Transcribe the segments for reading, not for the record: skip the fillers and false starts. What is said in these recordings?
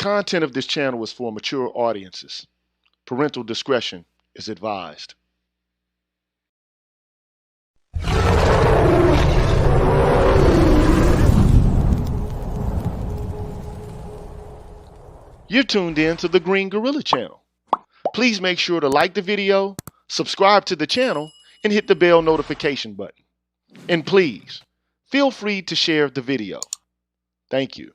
content of this channel is for mature audiences. Parental discretion is advised. You're tuned in to the Green Gorilla channel. Please make sure to like the video, subscribe to the channel, and hit the bell notification button. And please, feel free to share the video. Thank you.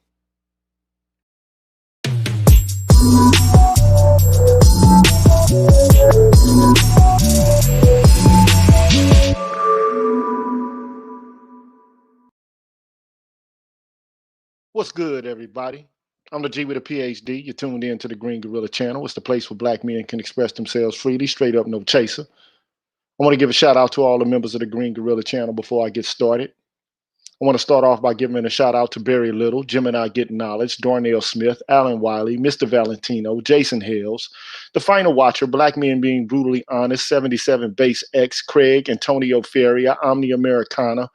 What's good, everybody? I'm the G with a PhD. You're tuned in to the Green Gorilla channel. It's the place where black men can express themselves freely, straight up, no chaser. I want to give a shout out to all the members of the Green Gorilla channel before I get started. I want to start off by giving a shout out to Barry Little, Gemini Getting Knowledge, Darnell Smith, Alan Wiley, Mr. Valentino, Jason Hales, The Final Watcher, Black Men Being Brutally Honest, 77 Base X, Craig, Antonio Feria, Omni Americana,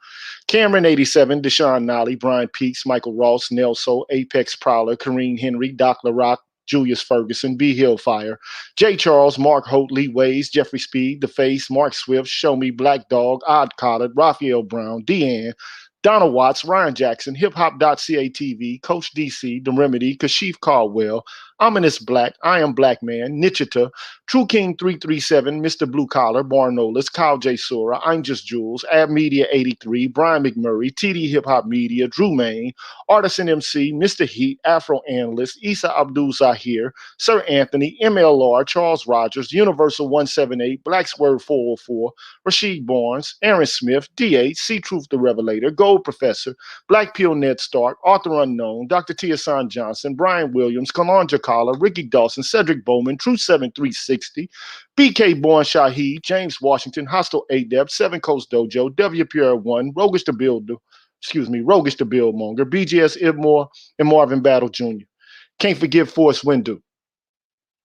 Cameron 87, Deshaun Nolly, Brian Peaks, Michael Ross, Nelso, Apex Prowler, Kareem Henry, Doc LaRock, Julius Ferguson, B. Hillfire, J. Charles, Mark Holt, Lee Ways, Jeffrey Speed, The Face, Mark Swift, Show Me, Black Dog, Odd Collard, Raphael Brown, Deanne, Donna Watts, Ryan Jackson, hiphop.catv, Coach DC, The Remedy, Kashif Caldwell, Ominous Black, I Am Black Man, Nichita, True King 337, Mr. Blue Collar, Barnolas, Kyle J. Sora, I'm Just Jules, Ab Media 83, Brian McMurray, TD Hip Hop Media, Drew Main, Artisan MC, Mr. Heat, Afro Analyst, Issa Abdul Zahir, Sir Anthony, MLR, Charles Rogers, Universal 178, Black Swerve 404, Rasheed Barnes, Aaron Smith, D8, C Truth the Revelator, Gold Professor, Black Pill Ned Stark, Arthur Unknown, Dr. Tiasan Johnson, Brian Williams, Kalanja Kala, Ricky Dawson, Cedric Bowman, True 7360, BK Born Shahid, James Washington, Hostile Adept, Seven Coast Dojo, WPR1, Roguish the Builder, Roguish the Billmonger, BGS Ibmore, and Marvin Battle Jr. Can't forget Forrest Windu.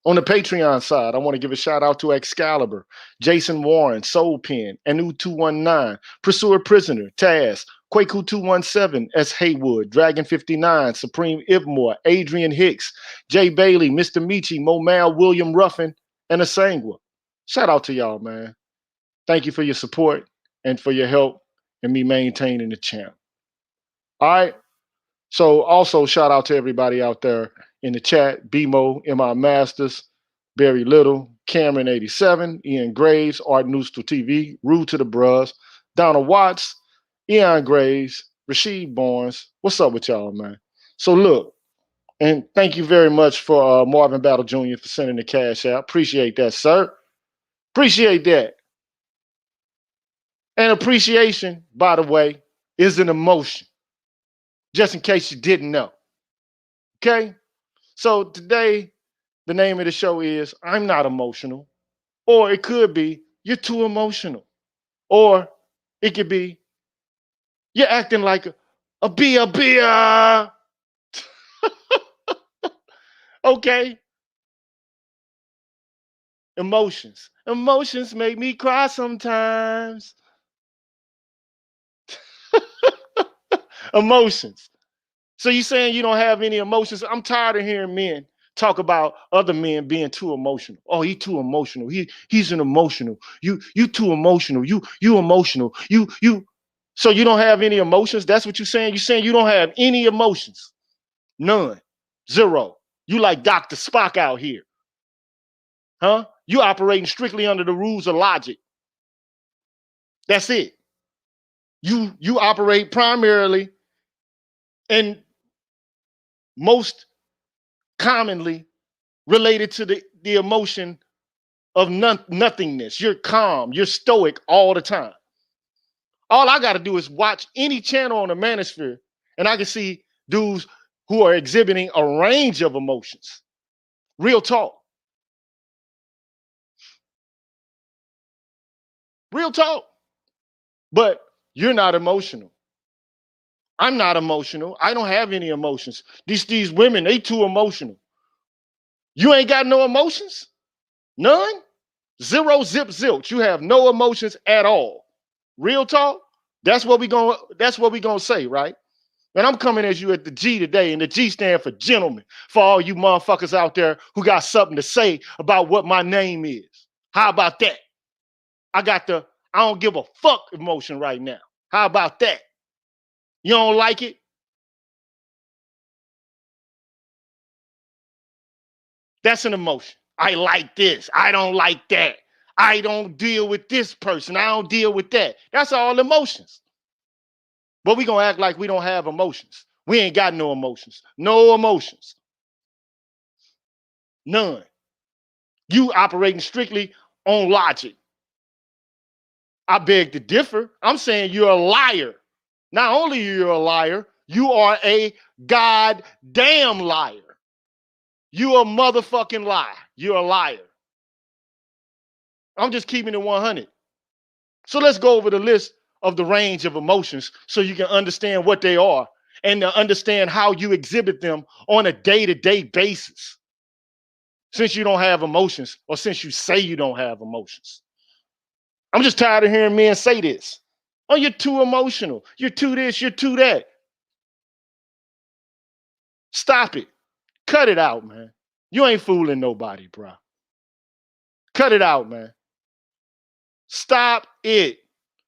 On the Patreon side, I want to give a shout out to Excalibur, Jason Warren, Soul Pen, Anu219, Pursuer Prisoner, Taz, Kwaku217, S. Haywood, Dragon59, Supreme Ibmore, Adrian Hicks, Jay Bailey, Mr. Michi, Momal, William Ruffin, and Asangwa. Shout out to y'all, man. Thank you for your support and for your help in me maintaining the channel. All right. So also shout out to everybody out there in the chat, BMO, MI Masters, Barry Little, Cameron 87, Ian Graves, Art Noostal TV, Rude to the Bros, Donald Watts, Ian Graves, Rasheed Barnes. What's up with y'all, man? So look, and thank you very much for Marvin Battle Jr. for sending the cash out. Appreciate that, sir. Appreciate that. And appreciation, by the way, is an emotion. Just in case you didn't know. Okay? So today, the name of the show is I'm Not Emotional. Or it could be You're Too Emotional. Or it could be You're acting like a beer. Okay? Emotions. Emotions make me cry sometimes. Emotions. So you saying you don't have any emotions? I'm tired of hearing men talk about other men being too emotional. Oh, he's too emotional. He's an emotional. You too emotional. You emotional. You. So you don't have any emotions? That's what you're saying? You're saying you don't have any emotions? None. Zero. You like Dr. Spock out here. Huh? You operating strictly under the rules of logic. That's it. You operate primarily and most commonly related to the emotion of nothingness. You're calm, you're stoic all the time. All I got to do is watch any channel on the manosphere and I can see dudes who are exhibiting a range of emotions. Real talk. Real talk. But you're not emotional. I'm not emotional. I don't have any emotions. These women, they too emotional. You ain't got no emotions? None? Zero, zip, zilch. You have no emotions at all. Real talk? That's what we gonna say, right? And I'm coming at you at the G today, and the G stand for gentlemen, for all you motherfuckers out there who got something to say about what my name is. How about that? I got the I don't give a fuck emotion right now. How about that? You don't like it? That's an emotion. I like this. I don't like that. I don't deal with this person. I don't deal with that. That's all emotions. But we gonna act like we don't have emotions. We ain't got no emotions. No emotions. None. You operating strictly on logic. I beg to differ. I'm saying you're a liar. Not only are you a liar, you are a goddamn liar. You a motherfucking lie. You're a liar. I'm just keeping it 100. So let's go over the list of the range of emotions so you can understand what they are and to understand how you exhibit them on a day-to-day basis. Since you don't have emotions, or since you say you don't have emotions. I'm just tired of hearing men say this. Oh, you're too emotional. You're too this, you're too that. Stop it. Cut it out, man. You ain't fooling nobody, bro. Cut it out, man. Stop it.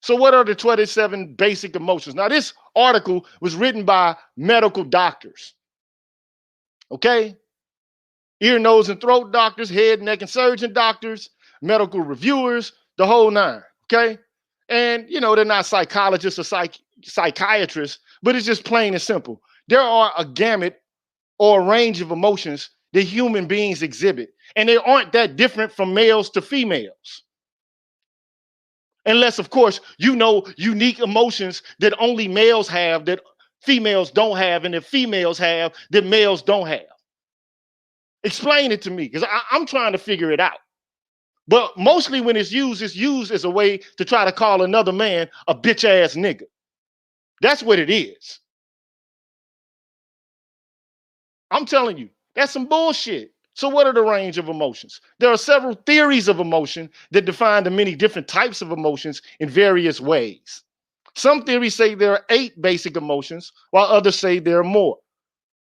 So, what are the 27 basic emotions? Now, this article was written by medical doctors. Okay? Ear, nose, and throat doctors, head, neck, and surgeon doctors, medical reviewers, the whole nine. Okay? And, they're not psychologists or psychiatrists, but it's just plain and simple. There are a gamut or a range of emotions that human beings exhibit, and they aren't that different from males to females. Unless, of course, unique emotions that only males have that females don't have, and that females have that males don't have. Explain it to me, because I'm trying to figure it out. But mostly when it's used as a way to try to call another man a bitch ass nigga. That's what it is. I'm telling you, that's some bullshit. So what are the range of emotions? There are several theories of emotion that define the many different types of emotions in various ways. Some theories say there are 8 basic emotions, while others say there are more.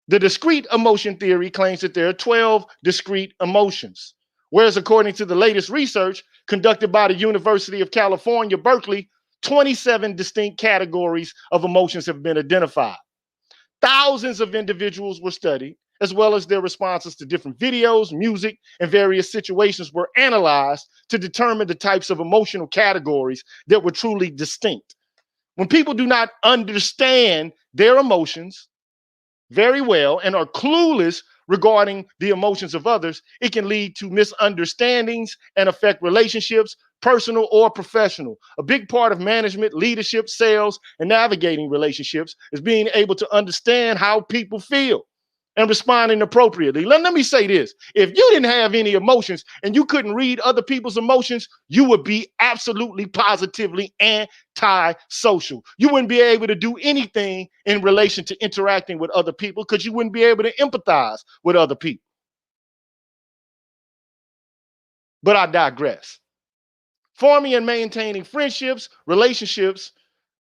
The discrete emotion theory claims that there are 12 discrete emotions, whereas according to the latest research conducted by the University of California, Berkeley, 27 distinct categories of emotions have been identified. Thousands of individuals were studied, as well as their responses to different videos, music, and various situations were analyzed to determine the types of emotional categories that were truly distinct. When people do not understand their emotions very well and are clueless regarding the emotions of others, it can lead to misunderstandings and affect relationships, personal or professional. A big part of management, leadership, sales, and navigating relationships is being able to understand how people feel and responding appropriately. Let me say this. If you didn't have any emotions and you couldn't read other people's emotions, you would be absolutely positively anti-social. You wouldn't be able to do anything in relation to interacting with other people because you wouldn't be able to empathize with other people. But I digress. Forming and maintaining friendships, relationships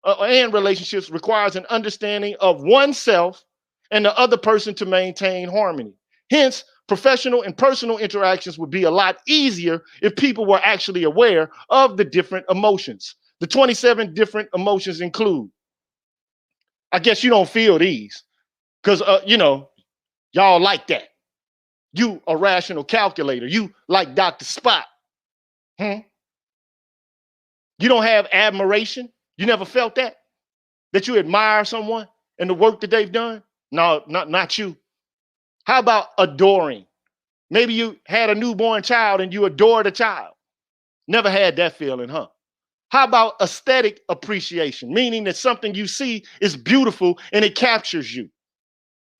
requires an understanding of oneself and the other person to maintain harmony. Hence, professional and personal interactions would be a lot easier if people were actually aware of the different emotions. The 27 different emotions include, I guess you don't feel these because, y'all like that. You a rational calculator. You like Dr. Spot. You don't have admiration. You never felt that? That you admire someone and the work that they've done? No, not you. How about adoring? Maybe you had a newborn child and you adored a child. Never had that feeling, huh? How about aesthetic appreciation? Meaning that something you see is beautiful and it captures you.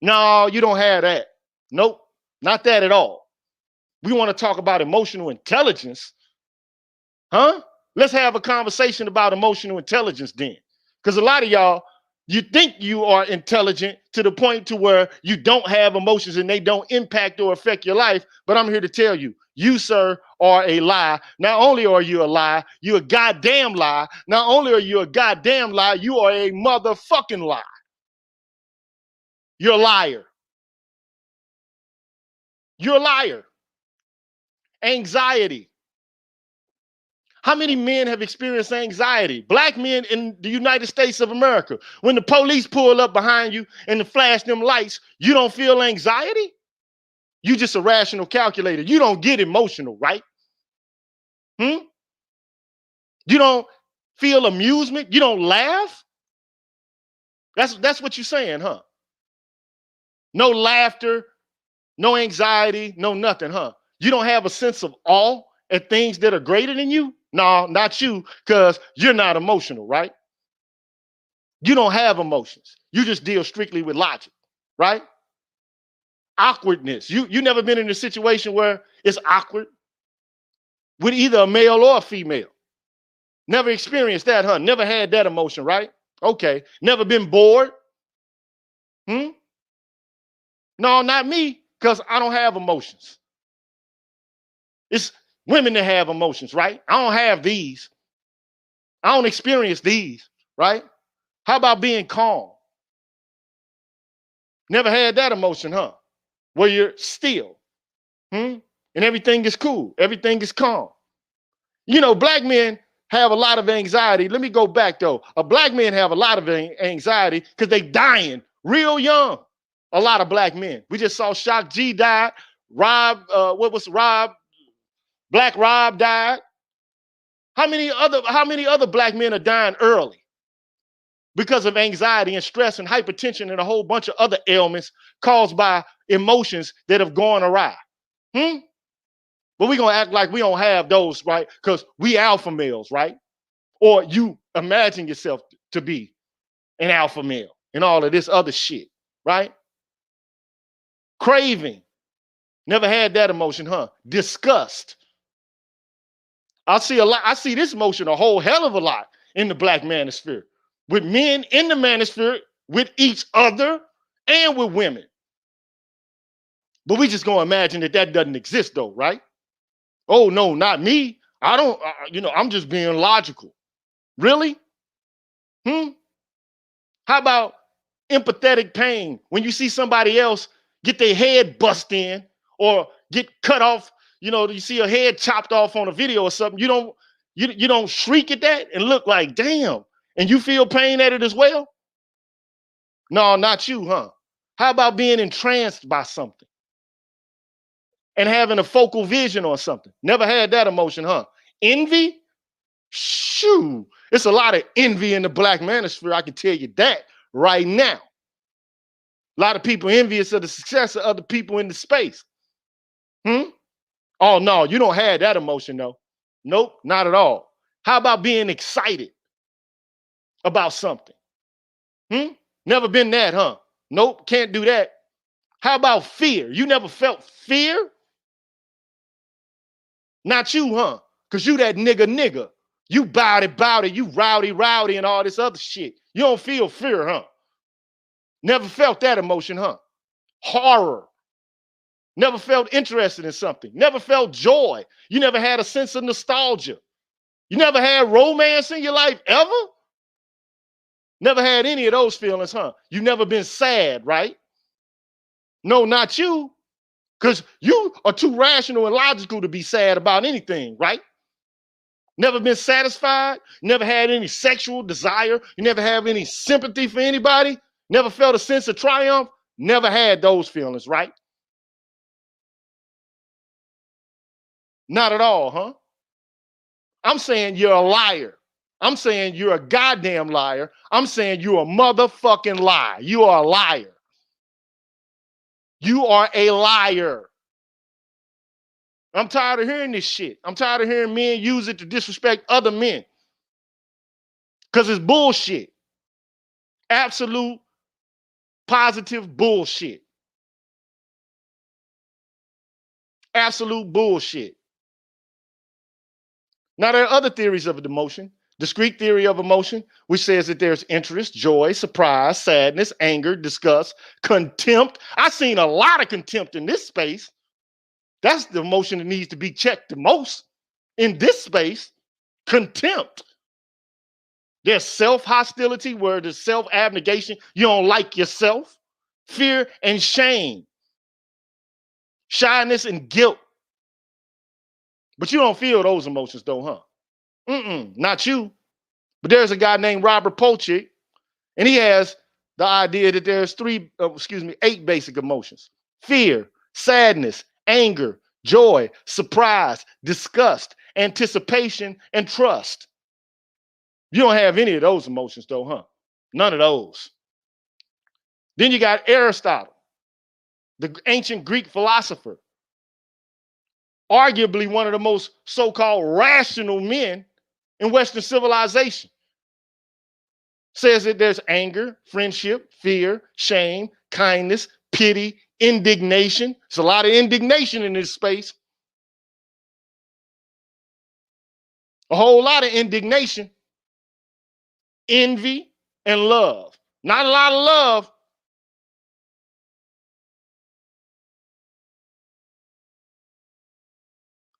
No, you don't have that. Nope, not that at all. We want to talk about emotional intelligence. Huh? Let's have a conversation about emotional intelligence then. Because a lot of y'all, you think you are intelligent to the point to where you don't have emotions and they don't impact or affect your life. But I'm here to tell you, you, sir, are a lie. Not only are you a lie, you're a goddamn lie. Not only are you a goddamn lie, you are a motherfucking lie. You're a liar. You're a liar. Anxiety. How many men have experienced anxiety? Black men in the United States of America. When the police pull up behind you and flash them lights, you don't feel anxiety? You just a rational calculator. You don't get emotional, right? You don't feel amusement? You don't laugh? That's what you're saying, huh? No laughter, no anxiety, no nothing, huh? You don't have a sense of awe at things that are greater than you? No, not you, because you're not emotional, right? You don't have emotions. You just deal strictly with logic, right? Awkwardness. You never been in a situation where it's awkward with either a male or a female. Never experienced that, huh? Never had that emotion, right? Okay. Never been bored? No, not me, because I don't have emotions. It's women that have emotions, right? I don't have these. I don't experience these, right? How about being calm? Never had that emotion, huh? Where you're still, and everything is cool, everything is calm. You know, black men have a lot of anxiety. Let me go back though. A black men have a lot of anxiety because they dying real young. A lot of black men. We just saw Shock G died. Rob, Rob? Black Rob died. How many other black men are dying early because of anxiety and stress and hypertension and a whole bunch of other ailments caused by emotions that have gone awry? But we're gonna act like we don't have those, right? Because we alpha males, right? Or you imagine yourself to be an alpha male and all of this other shit, right? Craving. Never had that emotion, huh? Disgust. I see this emotion a whole hell of a lot in the black manosphere. With men in the manosphere, with each other, and with women. But we just gonna imagine that doesn't exist though, right? Oh no, not me. I don't, I'm just being logical. Really? How about empathetic pain when you see somebody else get their head bust in or get cut off? You see a head chopped off on a video or something. You don't shriek at that and look like damn, and you feel pain at it as well. No, not you, huh? How about being entranced by something and having a focal vision on something? Never had that emotion, huh? Envy? Shoo, it's a lot of envy in the black manosphere. I can tell you that right now. A lot of people envious of the success of other people in the space. Oh no, you don't have that emotion though. Nope, not at all. How about being excited about something? Never been that, huh? Nope, can't do that. How about fear? You never felt fear? Not you, huh? Cause you that nigga. You bout it, you rowdy, and all this other shit. You don't feel fear, huh? Never felt that emotion, huh? Horror. Never felt interested in something. Never felt joy. You never had a sense of nostalgia. You never had romance in your life ever? Never had any of those feelings, huh? You never been sad, right? No, not you. Because you are too rational and logical to be sad about anything, right? Never been satisfied, never had any sexual desire, you never have any sympathy for anybody, never felt a sense of triumph, never had those feelings, right? Not at all, huh? I'm saying you're a liar. I'm saying you're a goddamn liar. I'm saying you're a motherfucking lie. You are a liar. You are a liar. I'm tired of hearing this shit. I'm tired of hearing men use it to disrespect other men. Because it's bullshit. Absolute positive bullshit. Absolute bullshit. Now, there are other theories of emotion. Discrete theory of emotion, which says that there's interest, joy, surprise, sadness, anger, disgust, contempt. I've seen a lot of contempt in this space. That's the emotion that needs to be checked the most in this space. Contempt. There's self-hostility, where there's self-abnegation. You don't like yourself. fear and shame, shyness and guilt. But you don't feel those emotions though, huh? Not you. But there's a guy named Robert Polchik, and he has the idea that there's 8 basic emotions: fear, sadness, anger, joy, surprise, disgust, anticipation, and trust. You don't have any of those emotions though, huh? None of those. Then you got Aristotle, the ancient Greek philosopher, arguably one of the most so-called rational men in Western civilization. Says that there's anger, friendship, fear, shame, kindness, pity, indignation. There's a lot of indignation in this space. A whole lot of indignation, envy, and love. Not a lot of love.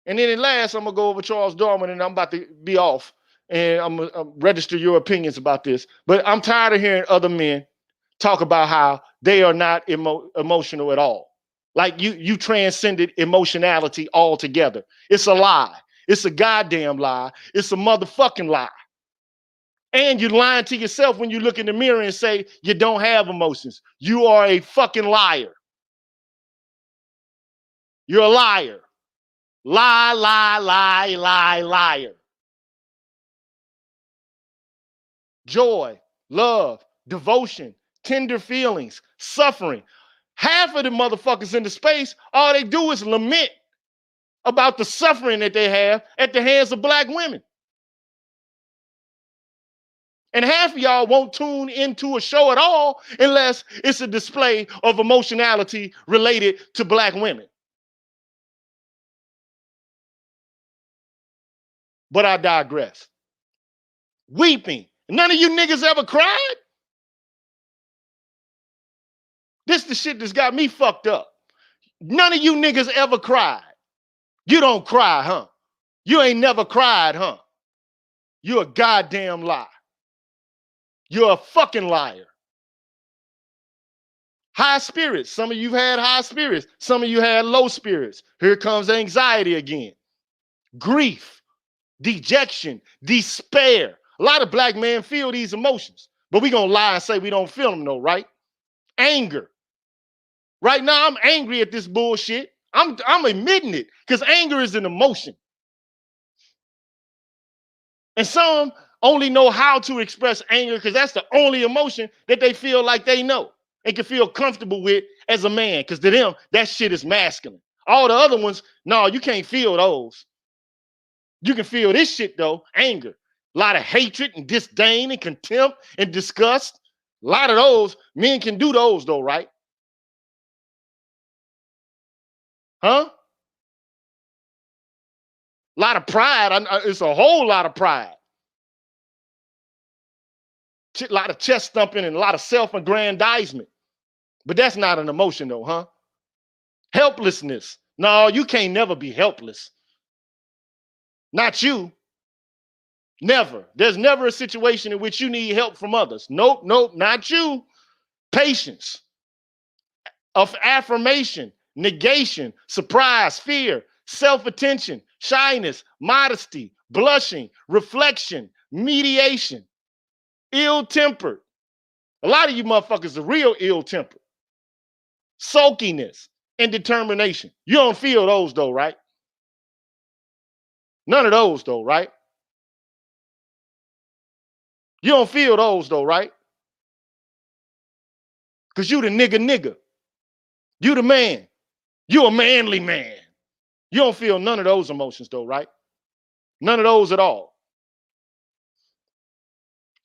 And then at last, I'm going to go over Charles Darwin, and I'm about to be off. And I'm going to register your opinions about this. But I'm tired of hearing other men talk about how they are not emotional at all. Like you transcended emotionality altogether. It's a lie. It's a goddamn lie. It's a motherfucking lie. And you're lying to yourself when you look in the mirror and say you don't have emotions. You are a fucking liar. You're a liar. Lie, lie, lie, lie, liar. Joy, love, devotion, tender feelings, suffering. Half of the motherfuckers in the space, all they do is lament about the suffering that they have at the hands of black women. And half of y'all won't tune into a show at all unless it's a display of emotionality related to black women. But I digress. Weeping. None of you niggas ever cried? This the shit that's got me fucked up. None of you niggas ever cried. You don't cry, huh? You ain't never cried, huh? You're a goddamn lie. You're a fucking liar. High spirits. Some of you had high spirits. Some of you had low spirits. Here comes anxiety again. Grief, dejection, despair. A lot of black men feel these emotions, but we gonna lie and say we don't feel them though, right? Anger. Right now, I'm angry at this bullshit. I'm admitting it because anger is an emotion. And some only know how to express anger because that's the only emotion that they feel like they know and can feel comfortable with as a man, because to them, that shit is masculine. All the other ones, no, you can't feel those. You can feel this shit though, anger. A lot of hatred and disdain and contempt and disgust. A lot of those, men can do those though, right? Huh? A lot of pride. It's a whole lot of pride. A lot of chest thumping and a lot of self-aggrandizement. But that's not an emotion though, huh? Helplessness. No, you can't never be helpless. Not you. Never. There's never a situation in which you need help from others. Nope, nope, not you. Patience. Of affirmation, negation, surprise, fear, self-attention, shyness, modesty, blushing, reflection, mediation, ill-tempered. A lot of you motherfuckers are real ill-tempered. Sulkiness and determination. You don't feel those though, right? None of those though, right? You don't feel those though, right? Because you the nigga. You the man. You a manly man. You don't feel none of those emotions though, right? None of those at all.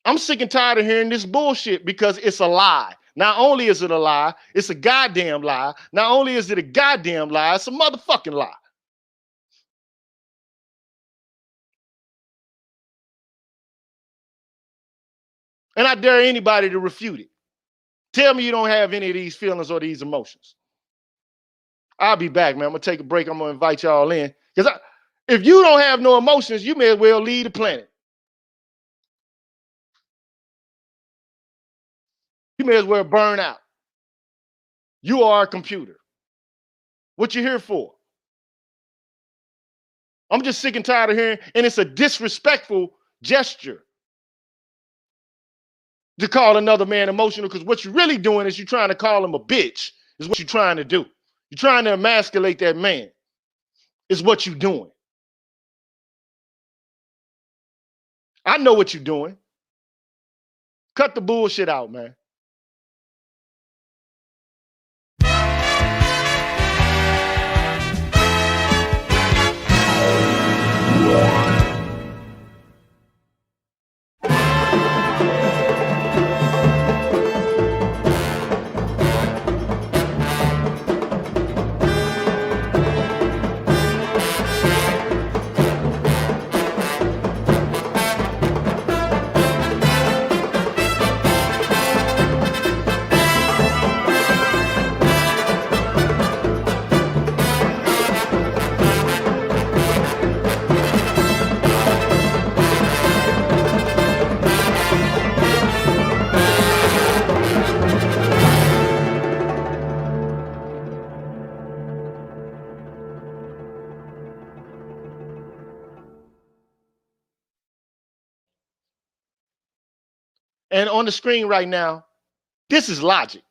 I'm sick and tired of hearing this bullshit because it's a lie. Not only is it a lie, it's a goddamn lie. Not only is it a goddamn lie, it's a motherfucking lie. And I dare anybody to refute it. Tell me you don't have any of these feelings or these emotions. I'll be back, man. I'm gonna take a break. I'm gonna invite y'all in. Because if you don't have no emotions, you may as well leave the planet. You may as well burn out. You are a computer. What you here for? I'm just sick and tired of hearing, and it's a disrespectful gesture to call another man emotional, because what you're really doing is you're trying to call him a bitch, is what you're trying to do. You're trying to emasculate that man, is what you're doing. I know what you're doing. Cut the bullshit out, man. And on the screen right now, this is logic.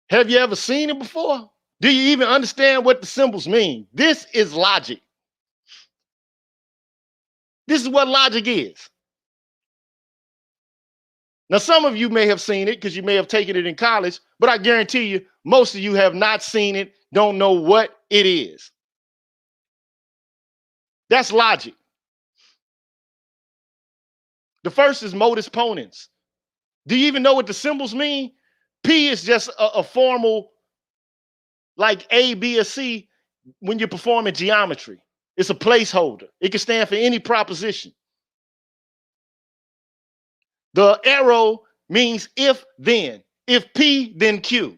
Have you ever seen it before? Do you even understand what the symbols mean? This is logic. This is what logic is. Now, some of you may have seen it because you may have taken it in college, but I guarantee you, most of you have not seen it, don't know what it is. That's logic. The first is modus ponens. Do you even know what the symbols mean? P is just a formal, like A, B, or C when you're performing geometry. It's a placeholder. It can stand for any proposition. The arrow means if, then. If P, then Q.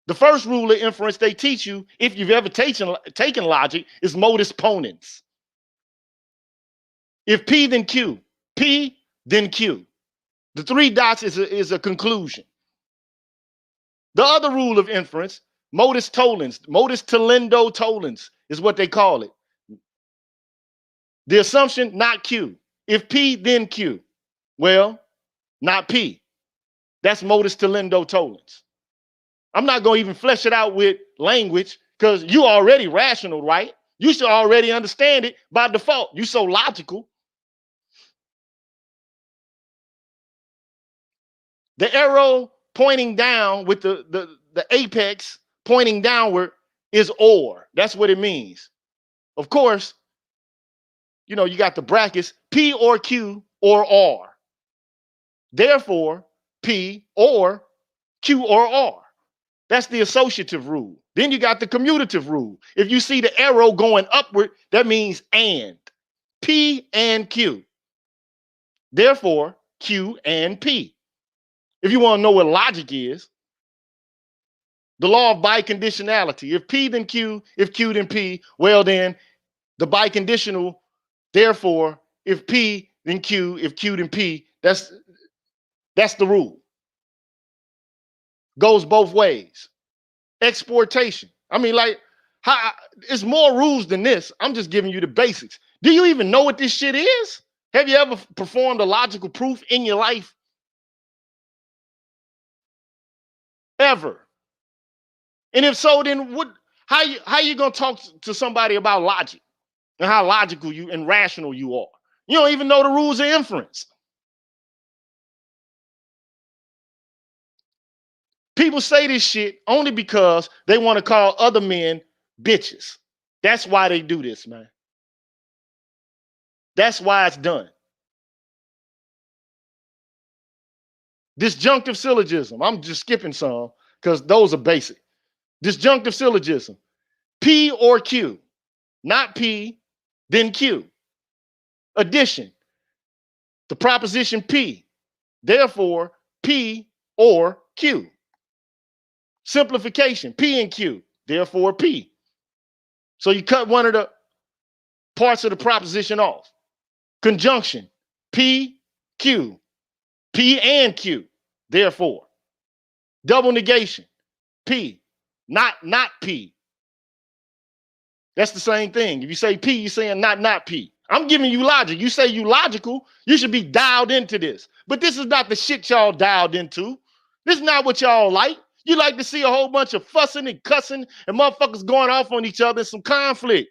The first rule of inference they teach you, if you've ever taken logic, is modus ponens. If P, then Q. P, then Q. The three dots is a conclusion. The other rule of inference, modus tollens, modus tollendo tollens is what they call it. The assumption, not Q. If P, then Q. Well, not P. That's modus tollendo tollens. I'm not going to even flesh it out with language because you already rational, right? You should already understand it by default. You're so logical. The arrow pointing down with the apex pointing downward is or. That's what it means. Of course, you know, you got the brackets, P or Q or R. Therefore, P or Q or R. That's the associative rule. Then you got the commutative rule. If you see the arrow going upward, that means and. P and Q. Therefore, Q and P. If you want to know what logic is, the law of biconditionality. If P then Q, if Q then P, well then the biconditional, therefore, if P then Q, if Q then P, that's the rule. Goes both ways. Exportation. I mean, like, it's more rules than this. I'm just giving you the basics. Do you even know what this shit is? Have you ever performed a logical proof in your life? Ever? And if so, then how you gonna talk to somebody about logic and how logical you and rational you are? You don't even know the rules of inference. People say this shit only because they want to call other men bitches. That's why they do this, man. That's why it's done. Disjunctive syllogism. I'm just skipping some because those are basic. Disjunctive syllogism. P or Q. Not P, then Q. Addition. The proposition P. Therefore, P or Q. Simplification. P and Q. Therefore, P. So you cut one of the parts of the proposition off. Conjunction. P, Q. P and Q. Therefore. Double negation. P. Not P. That's the same thing. If you say P, you're saying not P. I'm giving you logic. You say you logical, you should be dialed into this. But this is not the shit y'all dialed into. This is not what y'all like. You like to see a whole bunch of fussing and cussing and motherfuckers going off on each other and some conflict.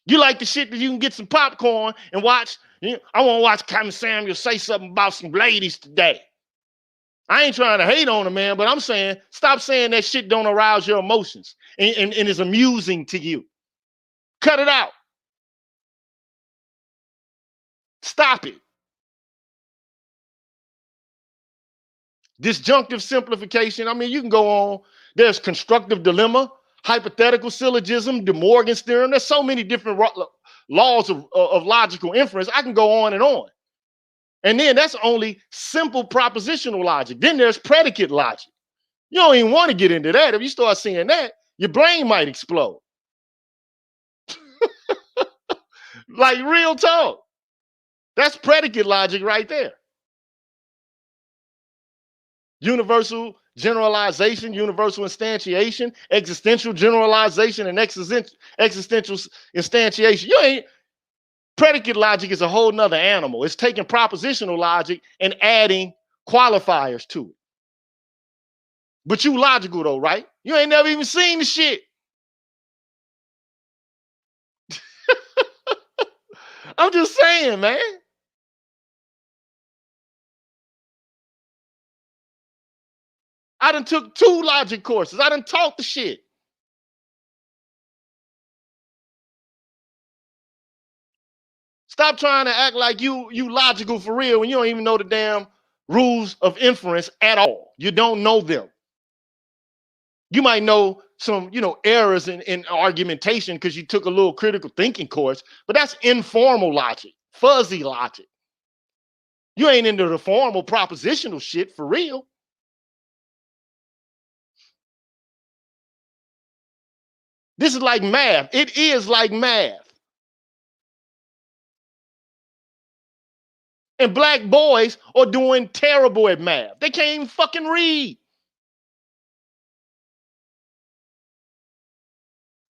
You like the shit that you can get some popcorn and watch. I want to watch Captain Samuel say something about some ladies today. I ain't trying to hate on him, man, but I'm saying stop saying that shit don't arouse your emotions and is amusing to you. Cut it out. Stop it. Disjunctive simplification. I mean, you can go on. There's constructive dilemma, hypothetical syllogism, De Morgan's theorem. There's so many different laws of logical inference. I can go on and on. And then that's only simple propositional logic. Then there's predicate logic. You don't even want to get into that. If you start seeing that, your brain might explode. Like real talk. That's predicate logic right there. Universal generalization, universal instantiation, existential generalization, and existential instantiation. You ain't predicate logic is a whole nother animal. It's taking propositional logic and adding qualifiers to it. But you logical though, right? You ain't never even seen the shit. I'm just saying, man. I done took 2 logic courses. I done taught the shit. Stop trying to act like you logical for real when you don't even know the damn rules of inference at all. You don't know them. You might know some, errors in argumentation because you took a little critical thinking course, but that's informal logic, fuzzy logic. You ain't into the formal propositional shit for real. This is like math. It is like math. And black boys are doing terrible at math. They can't even fucking read.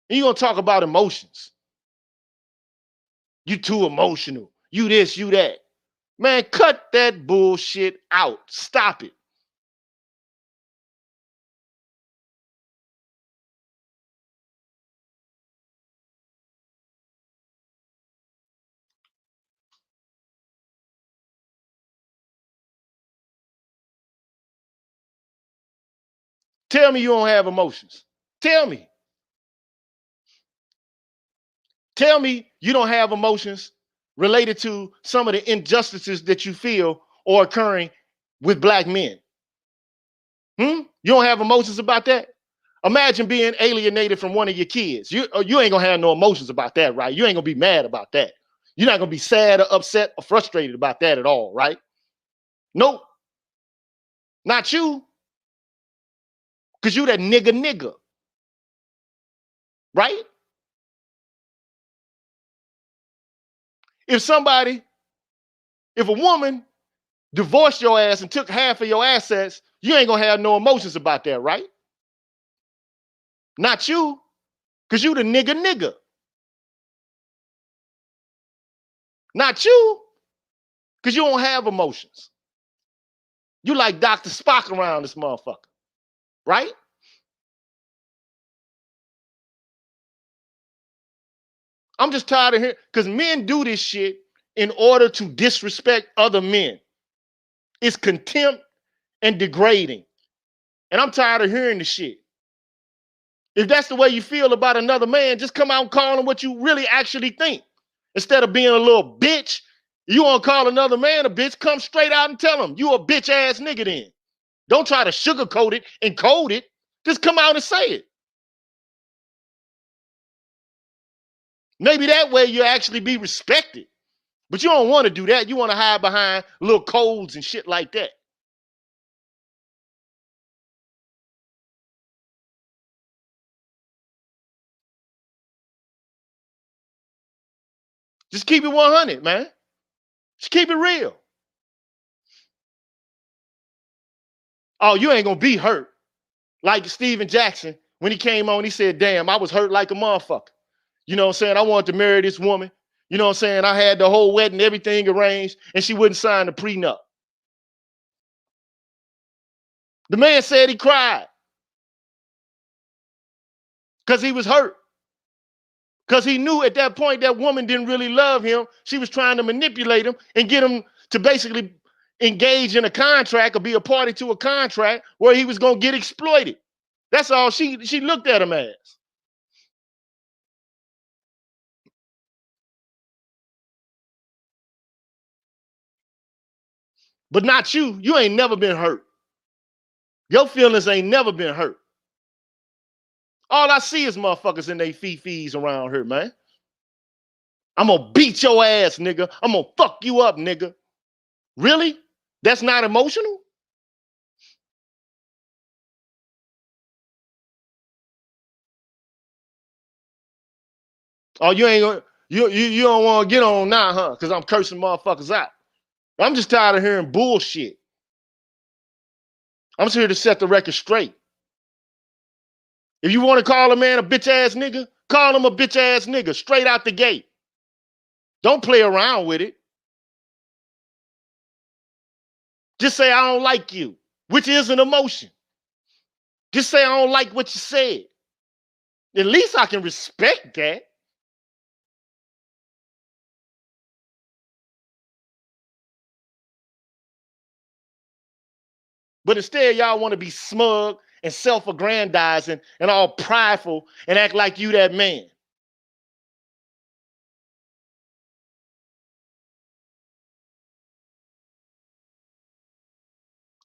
And you're going to talk about emotions. You too emotional. You this, you that. Man, cut that bullshit out. Stop it. Tell me you don't have emotions. Tell me. Tell me you don't have emotions related to some of the injustices that you feel are occurring with black men. You don't have emotions about that? Imagine being alienated from one of your kids. You ain't gonna have no emotions about that, right? You ain't gonna be mad about that. You're not gonna be sad or upset or frustrated about that at all, right? Nope. Not you. Because you that nigga, right? If a woman divorced your ass and took half of your assets, you ain't gonna have no emotions about that, right? Not you, because you the nigga. Not you, because you don't have emotions. You like Dr. Spock around this motherfucker, right? I'm just tired of hearing, because men do this shit in order to disrespect other men. It's contempt and degrading. And I'm tired of hearing the shit. If that's the way you feel about another man, just come out and call him what you really actually think. Instead of being a little bitch, you want to call another man a bitch, come straight out and tell him you a bitch ass nigga then. Don't try to sugarcoat it and code it. Just come out and say it. Maybe that way you actually be respected. But you don't want to do that. You want to hide behind little codes and shit like that. Just keep it 100, man. Just keep it real. Oh, you ain't gonna be hurt. Like Steven Jackson, when he came on, he said, damn, I was hurt like a motherfucker. You know what I'm saying? I wanted to marry this woman. You know what I'm saying? I had the whole wedding, everything arranged, and she wouldn't sign the prenup. The man said he cried because he was hurt. Because he knew at that point that woman didn't really love him. She was trying to manipulate him and get him to basically engage in a contract or be a party to a contract where he was going to get exploited. That's all she looked at him as. But not you. You ain't never been hurt. Your feelings ain't never been hurt. All I see is motherfuckers in they fee-fees around here, man. I'm gonna beat your ass, nigga. I'm gonna fuck you up, nigga. Really? That's not emotional? Oh, you ain't gonna, you don't want to get on now, huh? Because I'm cursing motherfuckers out. I'm just tired of hearing bullshit. I'm just here to set the record straight. If you want to call a man a bitch ass nigga, call him a bitch ass nigga straight out the gate. Don't play around with it. Just say I don't like you, which is an emotion. Just say I don't like what you said. At least I can respect that. But instead, y'all want to be smug and self-aggrandizing and all prideful and act like you that man.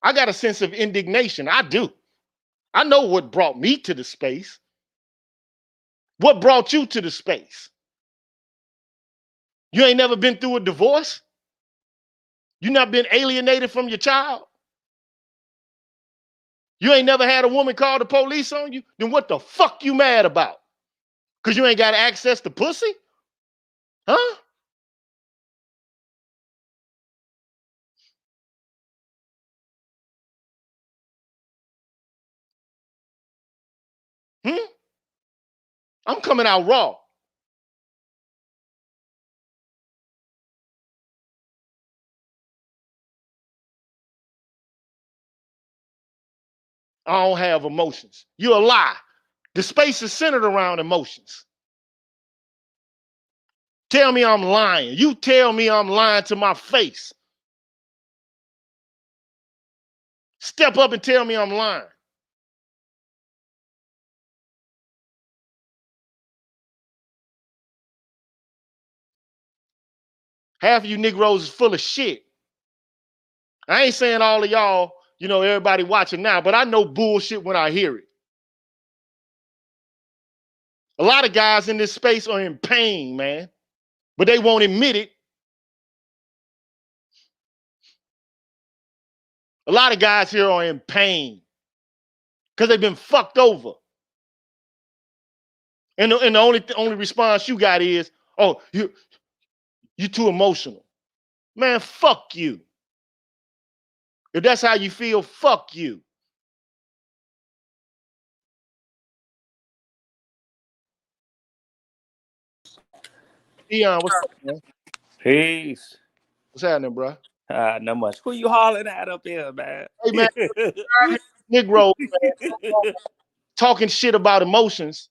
I got a sense of indignation. I do. I know what brought me to the space. What brought you to the space? You ain't never been through a divorce? You not been alienated from your child? You ain't never had a woman call the police on you? Then what the fuck you mad about? Because you ain't got access to pussy? Huh? Hmm? I'm coming out raw. I don't have emotions. You're a lie. The space is centered around emotions. Tell me I'm lying. You tell me I'm lying to my face. Step up and tell me I'm lying. Half of you Negroes is full of shit. I ain't saying all of y'all, you know, everybody watching now, but I know bullshit when I hear it. A lot of guys in this space are in pain, man, but they won't admit it. A lot of guys here are in pain because they've been fucked over. And the only response you got is, oh, you too emotional. Man, fuck you. If that's how you feel, fuck you. Dion, what's up, man? Peace. What's happening, bro? Not much. Who you hollering at up there, man? Hey, man, Negroes, man, talking shit about emotions,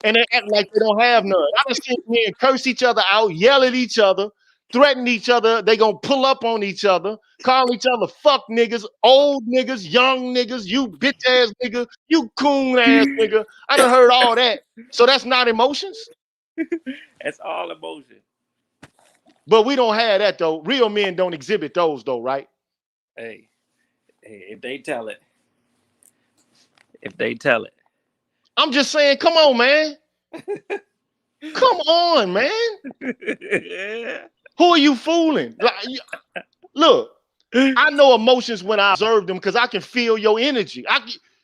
and they act like they don't have none. I done seen men curse each other out, yell at each other, threaten each other. They gonna pull up on each other, call each other fuck niggas, old niggas, young niggas, you bitch ass nigga, you coon ass nigga. I done heard all that. So that's not emotions? It's all emotion. But we don't have that though. Real men don't exhibit those though, right? Hey, if they tell it. If they tell it. I'm just saying, come on, man. Come on, man. Who are you fooling? Like, look, I know emotions when I observe them because I can feel your energy.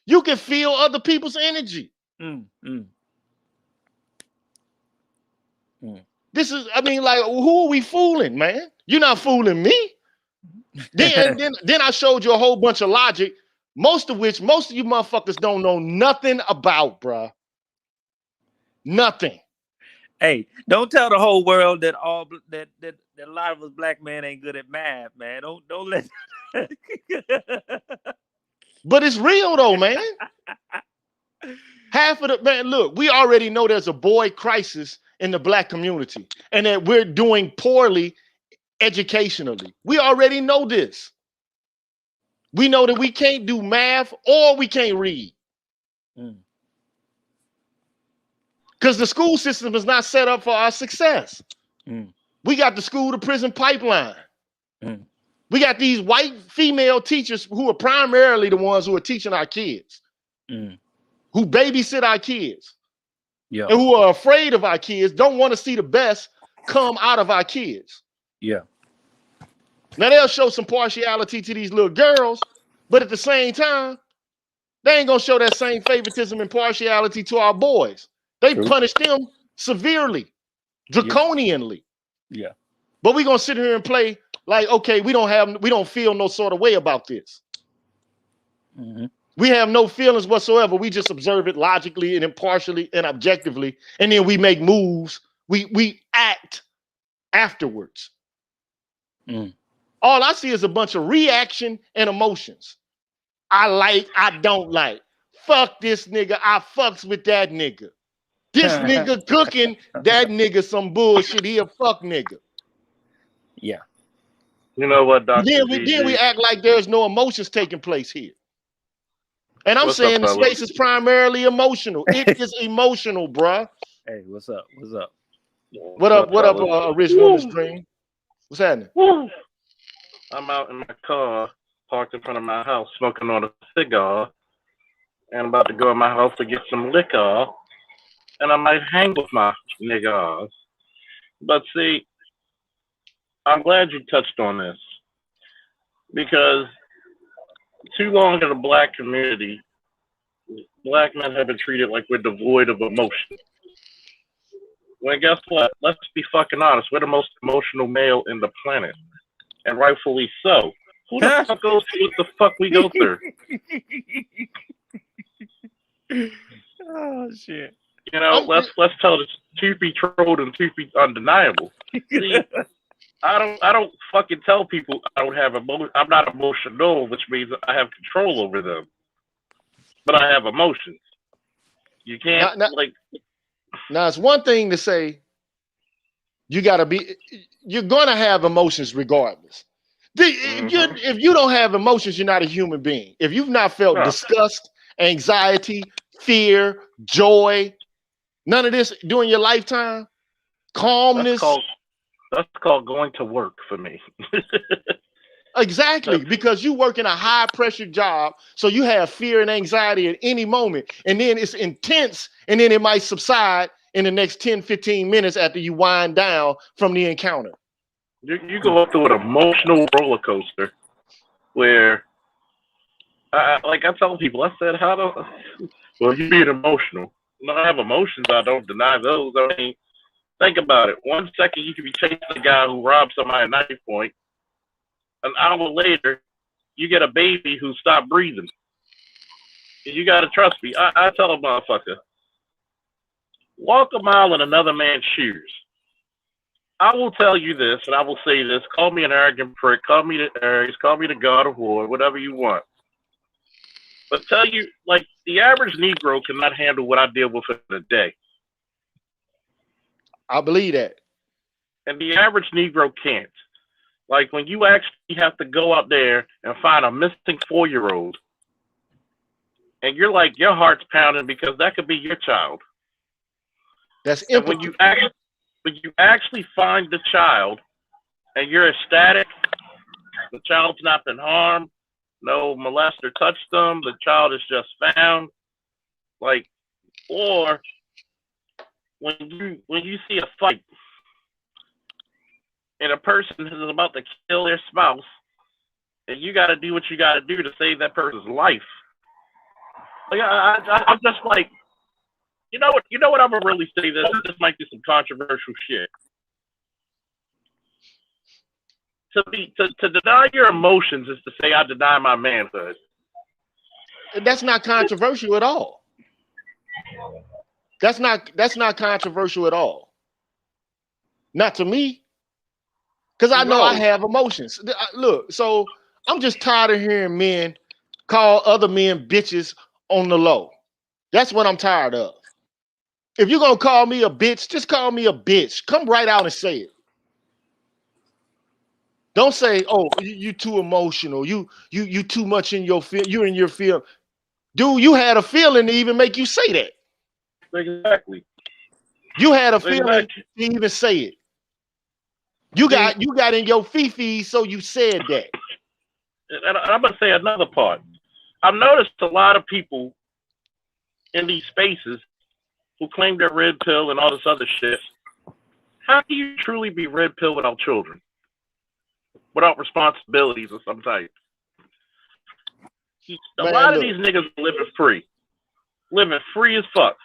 You can feel other people's energy. This is, I mean, like, who are we fooling, man? You're not fooling me. Then I showed you a whole bunch of logic most of which most of you motherfuckers don't know nothing about, bruh. Nothing. Hey, don't tell the whole world that that a lot of us black men ain't good at math, man. Don't let. But it's real though, man. Half of the man, look, we already know there's a boy crisis in the black community and that we're doing poorly educationally. We already know this. We know that we can't do math or we can't read. Because the school system is not set up for our success. We got the school to prison pipeline. We got these white female teachers who are primarily the ones who are teaching our kids, who babysit our kids, and who are afraid of our kids, don't want to see the best come out of our kids. Yeah. Now they'll show some partiality to these little girls, but at the same time, they ain't gonna show that same favoritism and partiality to our boys. They punish them severely, draconianly. Yeah. But we're gonna sit here and play like, okay, we don't feel no sort of way about this. We have no feelings whatsoever. We just observe it logically and impartially and objectively, and then we make moves. We act afterwards. All I see is a bunch of reaction and emotions. I like, I don't like. Fuck this nigga. I fucks with that nigga. This nigga cooking, that nigga some bullshit. He a fuck nigga. Yeah. You know what, Dr. Then we act like there's no emotions taking place here. And I'm saying the space is primarily emotional. It is emotional, bruh. Hey, what's up? What's up? What up, Rich Woman's Dream? What's happening? I'm out in my car, parked in front of my house, smoking on a cigar, and I'm about to go in my house to get some liquor, and I might hang with my niggas. But see, I'm glad you touched on this, because too long in the black community, black men have been treated like we're devoid of emotion. Well, guess what? Let's be fucking honest. We're the most emotional male in the planet, and rightfully so. Who the fuck goes through what the fuck we go through? Oh shit! You know, let's tell the truth be told and truth be undeniable. See, I don't fucking tell people I don't have I'm not emotional, which means I have control over them. But I have emotions. You can't Now it's one thing to say you're gonna have emotions regardless. If you don't have emotions, you're not a human being. If you've not felt disgust, anxiety, fear, joy, none of this during your lifetime, calmness. That's called going to work for me. Exactly, because you work in a high pressure job, so you have fear and anxiety at any moment, and then it's intense, and then it might subside in the next 10, 15 minutes after you wind down from the encounter. You go up to an emotional roller coaster where, like I tell people, I said, well, you being emotional. When I have emotions, I don't deny those. I mean, think about it. 1 second, you could be chasing a guy who robbed somebody at knife point. An hour later, you get a baby who stopped breathing. You got to trust me. I tell a motherfucker, walk a mile in another man's shoes. I will tell you this, and I will say this. Call me an arrogant prick. Call me the Aries. Call me the God of War. Whatever you want. But tell you, like, the average Negro cannot handle what I deal with in a day. I believe that. And the average Negro can't. Like, when you actually have to go out there and find a missing 4-year-old, and you're like, your heart's pounding because that could be your child. That's empathy. And when you actually find the child, and you're ecstatic, the child's not been harmed, no molester touched them, the child is just found, like, or when you see a fight, and a person is about to kill their spouse, and you got to do what you got to do to save that person's life. Like I'm just like, you know what? I'm gonna really say this. This might be some controversial shit. To deny your emotions is to say I deny my manhood. That's not controversial at all. That's not controversial at all. Not to me, because I know I have emotions. Look, so I'm just tired of hearing men call other men bitches on the low. That's what I'm tired of. If you're gonna call me a bitch, just call me a bitch. Come right out and say it. Don't say, "Oh, you too emotional. You too much in your feel. You're in your feel." Dude, you had a feeling to even make you say that. Exactly. You had a feeling to even say it. You got in your fifi, so you said that. And I'm gonna say another part. I've noticed a lot of people in these spaces who claim they're red pill and all this other shit. How can you truly be red pill without children, without responsibilities of some type? A lot of these niggas are living free as fuck.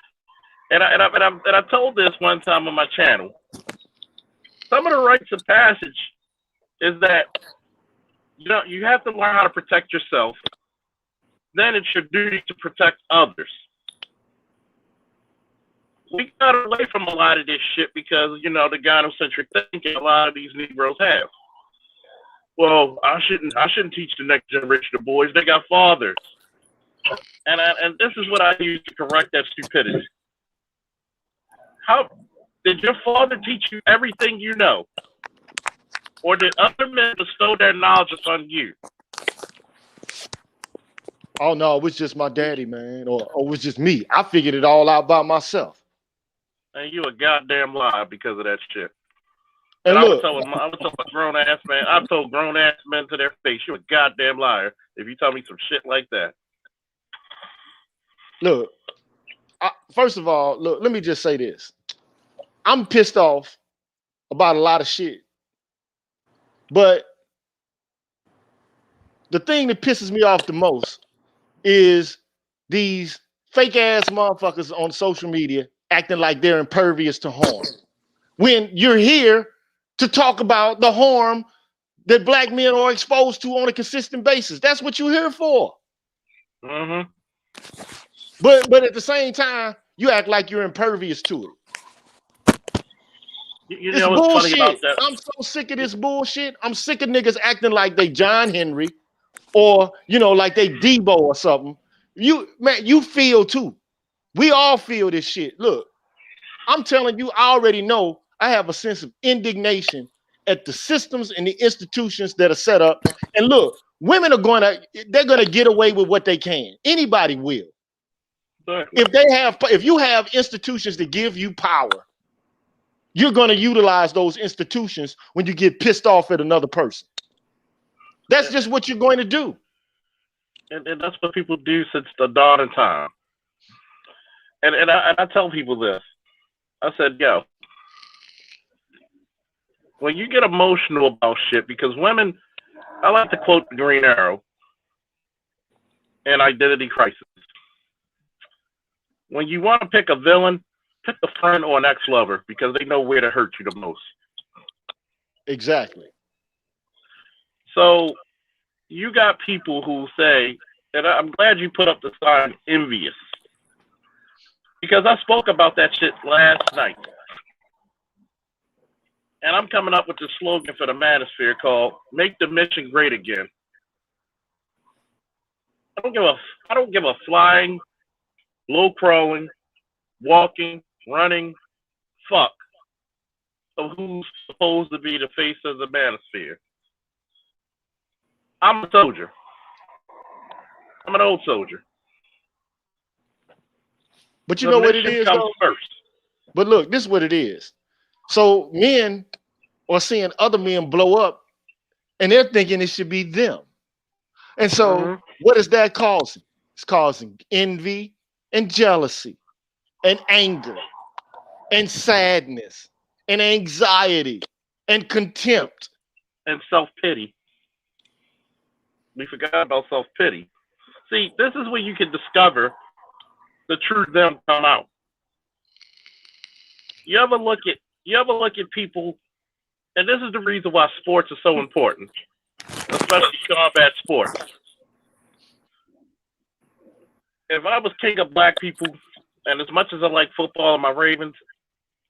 And I told this one time on my channel. Some of the rites of passage is that you have to learn how to protect yourself. Then it's your duty to protect others. We got away from a lot of this shit because, the gynocentric thinking a lot of these Negroes have. Well, I shouldn't teach the next generation of boys. They got fathers. And this is what I use to correct that stupidity. How did your father teach you everything you know? Or did other men bestow their knowledge upon you? Oh no, it was just my daddy, man. Or it was just me. I figured it all out by myself. And you a goddamn liar because of that shit. And I look, would tell a grown ass man. I've told grown ass men to their face, "You're a goddamn liar if you tell me some shit like that." Look, first of all, look. Let me just say this: I'm pissed off about a lot of shit, but the thing that pisses me off the most is these fake ass motherfuckers on social media acting like they're impervious to harm. When you're here to talk about the harm that black men are exposed to on a consistent basis. That's what you're here for. Mm-hmm. But at the same time, you act like you're impervious to it. You know what's funny about that? I'm so sick of this bullshit. I'm sick of niggas acting like they John Henry or, like they Debo or something. You feel too. We all feel this shit. Look, I'm telling you, I already know I have a sense of indignation at the systems and the institutions that are set up. And look, women they're gonna get away with what they can. Anybody will. Exactly. If you have institutions that give you power, you're gonna utilize those institutions when you get pissed off at another person. That's just what you're going to do. And that's what people do since the dawn of time. And I tell people this. I said, yo, when you get emotional about shit, because women, I like to quote the Green Arrow in Identity Crisis. When you want to pick a villain, pick a friend or an ex-lover because they know where to hurt you the most. Exactly. So you got people who say, and I'm glad you put up the sign envious, because I spoke about that shit last night. And I'm coming up with the slogan for the manosphere called "Make the Mission Great Again." I don't give a flying, low crawling, walking, running, fuck of who's supposed to be the face of the manosphere. I'm a soldier. I'm an old soldier. But you know what it is, comes though? first. But look, this is what it is. So men are seeing other men blow up, and they're thinking it should be them. And so what is that causing? It's causing envy and jealousy and anger and sadness and anxiety and contempt. And self-pity. We forgot about self-pity. See, this is where you can discover the true them come out. You ever look at people, and this is the reason why sports are so important, especially combat sports. if I was king of black people, and as much as I like football and my Ravens,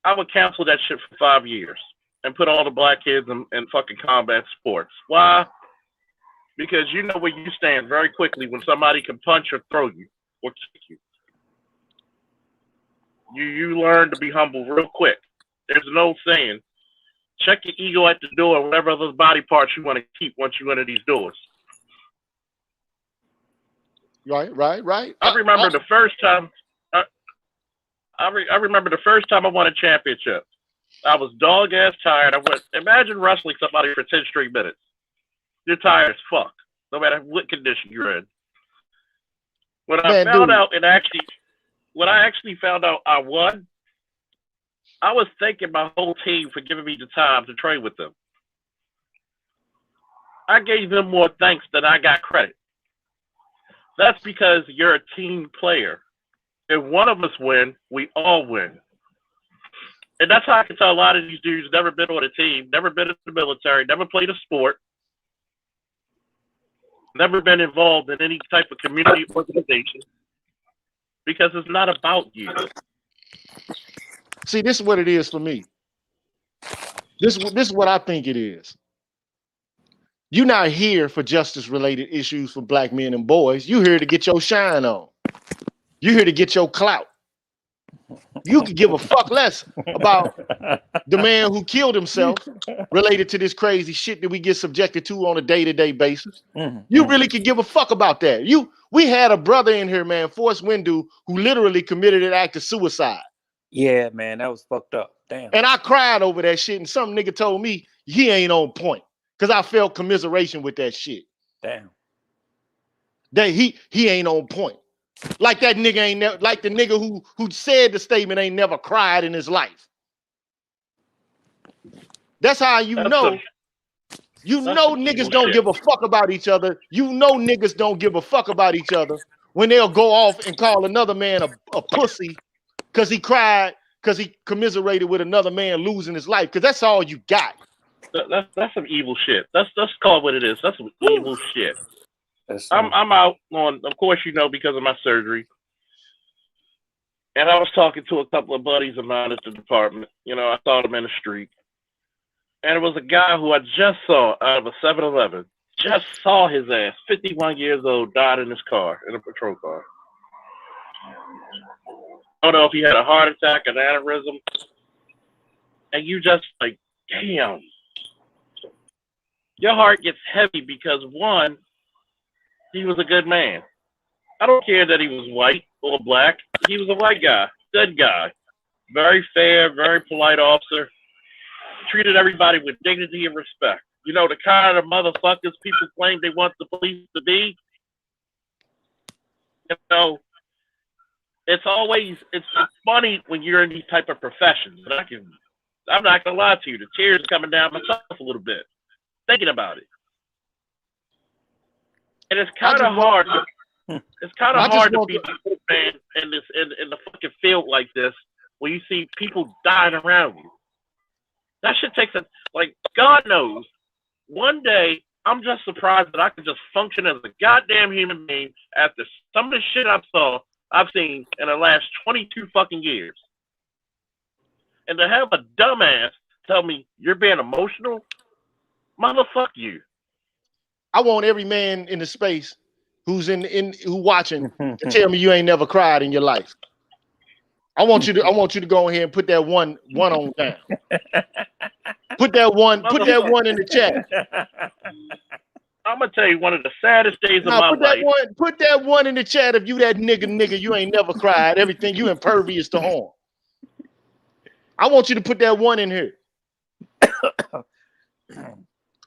I would cancel that shit for 5 years and put all the black kids in fucking combat sports. Why? Because you know where you stand very quickly when somebody can punch or throw you or kick you. You learn to be humble real quick. There's an old saying, check your ego at the door, whatever other body parts you want to keep once you enter these doors. Right. I remember the first time. I remember the first time I won a championship. I was dog ass tired. I went. Imagine wrestling somebody for 10 straight minutes. You're tired as fuck, no matter what condition you're in. When I found out when I actually found out I won, I was thanking my whole team for giving me the time to train with them. I gave them more thanks than I got credit. That's because you're a team player. If one of us win, we all win. And that's how I can tell a lot of these dudes never been on a team, never been in the military, never played a sport, never been involved in any type of community organization, because it's not about you. See, this is what it is for me. This is what I think it is. You're not here for justice-related issues for black men and boys. You're here to get your shine on. You're here to get your clout. You could give a fuck less about the man who killed himself related to this crazy shit that we get subjected to on a day-to-day basis. You really could give a fuck about that. We had a brother in here, man, Forrest Windu, who literally committed an act of suicide. Yeah, man, that was fucked up. Damn. And I cried over that shit, and some nigga told me he ain't on point because I felt commiseration with that shit. Damn. That he ain't on point. Like that nigga ain't never, like the nigga who said the statement ain't never cried in his life. That's how you know niggas don't give a fuck about each other. You know niggas don't give a fuck about each other when they'll go off and call another man a pussy because he cried, because he commiserated with another man losing his life, because that's all you got. That's some evil shit. Let's call it what it is. That's some evil shit. I'm out on, of course, you know, because of my surgery. And I was talking to a couple of buddies of mine at the department. You know, I saw them in the street. And it was a guy who I just saw out of a 7-Eleven. Just saw his ass, 51 years old, died in his car, in a patrol car. I don't know if he had a heart attack, an aneurysm. And you just like, damn. Your heart gets heavy because, one, he was a good man. I don't care that he was white or black. He was a white guy, good guy, very fair, very polite officer. Treated everybody with dignity and respect. You know, the kind of motherfuckers people claim they want the police to be. You know, it's funny when you're in these type of professions. And I'm not gonna lie to you, the tears are coming down myself a little bit thinking about it. And it's kind of hard. It's kind of hard to be a man in the fucking field like this when you see people dying around you. That shit takes God knows. One day, I'm just surprised that I can just function as a goddamn human being after some of the shit I've seen in the last 22 fucking years. And to have a dumbass tell me you're being emotional, motherfuck you. I want every man in the space who's who watching to tell me you ain't never cried in your life. I want you to go ahead and put that one on down. Put that one in the chat. I'm gonna tell you one of the saddest days of my life. Put that one in the chat if you that nigga, you ain't never cried. Everything you impervious to harm. I want you to put that one in here.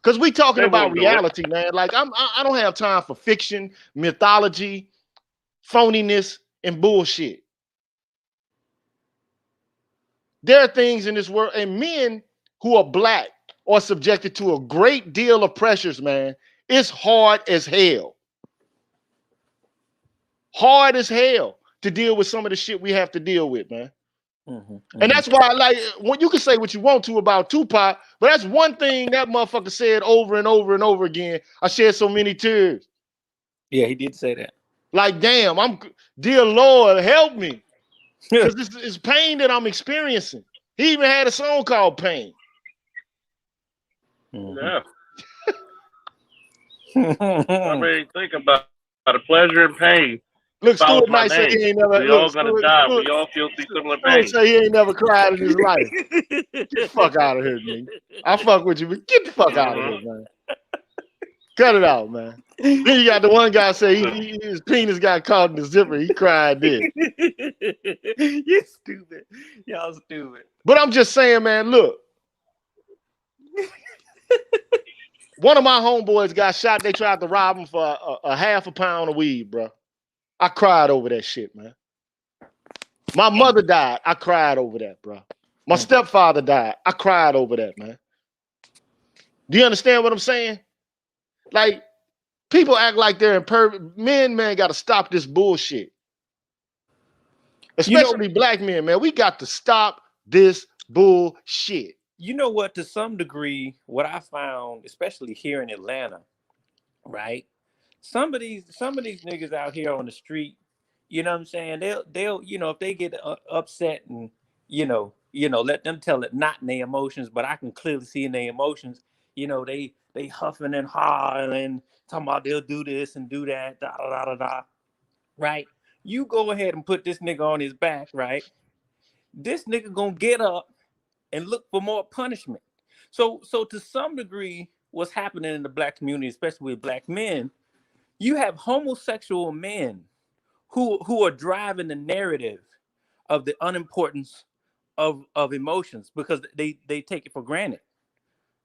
Because we talking about reality, man. Like I don't have time for fiction, mythology, phoniness, and bullshit. There are things in this world, and men who are black are subjected to a great deal of pressures, man. It's hard as hell. Hard as hell to deal with some of the shit we have to deal with, man. And that's why, like, when you can say what you want to about Tupac, but that's one thing that motherfucker said over and over and over again. I shed so many tears. Yeah, he did say that. Like, damn, dear Lord, help me. Because it's pain that I'm experiencing. He even had a song called Pain. Yeah. I mean, think about it. Pleasure and pain. Look, Follows Stuart my Knight said name. he ain't never. We Look, all gonna die. Stuart, We all feel similar Stuart pain. say he ain't never cried in his life. Get the fuck out of here, nigga. I fuck with you, but get the fuck out of here, man. Cut it out, man. Then you got the one guy say his penis got caught in the zipper. He cried then. You stupid. Y'all stupid. But I'm just saying, man, look. One of my homeboys got shot. They tried to rob him for a half a pound of weed, bro. I cried over that shit, man. My mother died. I cried over that, bro. My stepfather died. I cried over that, man. Do you understand what I'm saying? Like, people act like they're impervious. Men, man, got to stop this bullshit. Especially black men, man. We got to stop this bullshit. You know what? To some degree, what I found, especially here in Atlanta, right? Some of these niggas out here on the street, you know what I'm saying? They'll if they get upset and let them tell it not in their emotions, but I can clearly see in their emotions, they huffing and hawing, talking about they'll do this and do that, da da da da da. Right? You go ahead and put this nigga on his back, right? This nigga gonna get up and look for more punishment. So to some degree, what's happening in the black community, especially with black men, you have homosexual men who are driving the narrative of the unimportance of emotions because they take it for granted.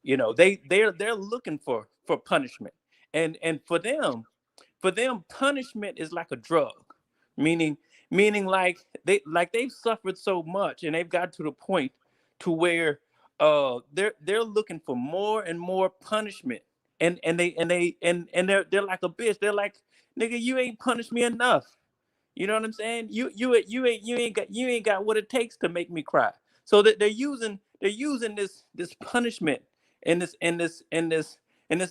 They're looking for punishment, and for them punishment is like a drug, meaning they've suffered so much and they've got to the point to where they're looking for more and more punishment, and they're like a bitch. They're like, nigga, you ain't punished me enough. You know what I'm saying? You ain't got what it takes to make me cry. So that they're using this punishment and this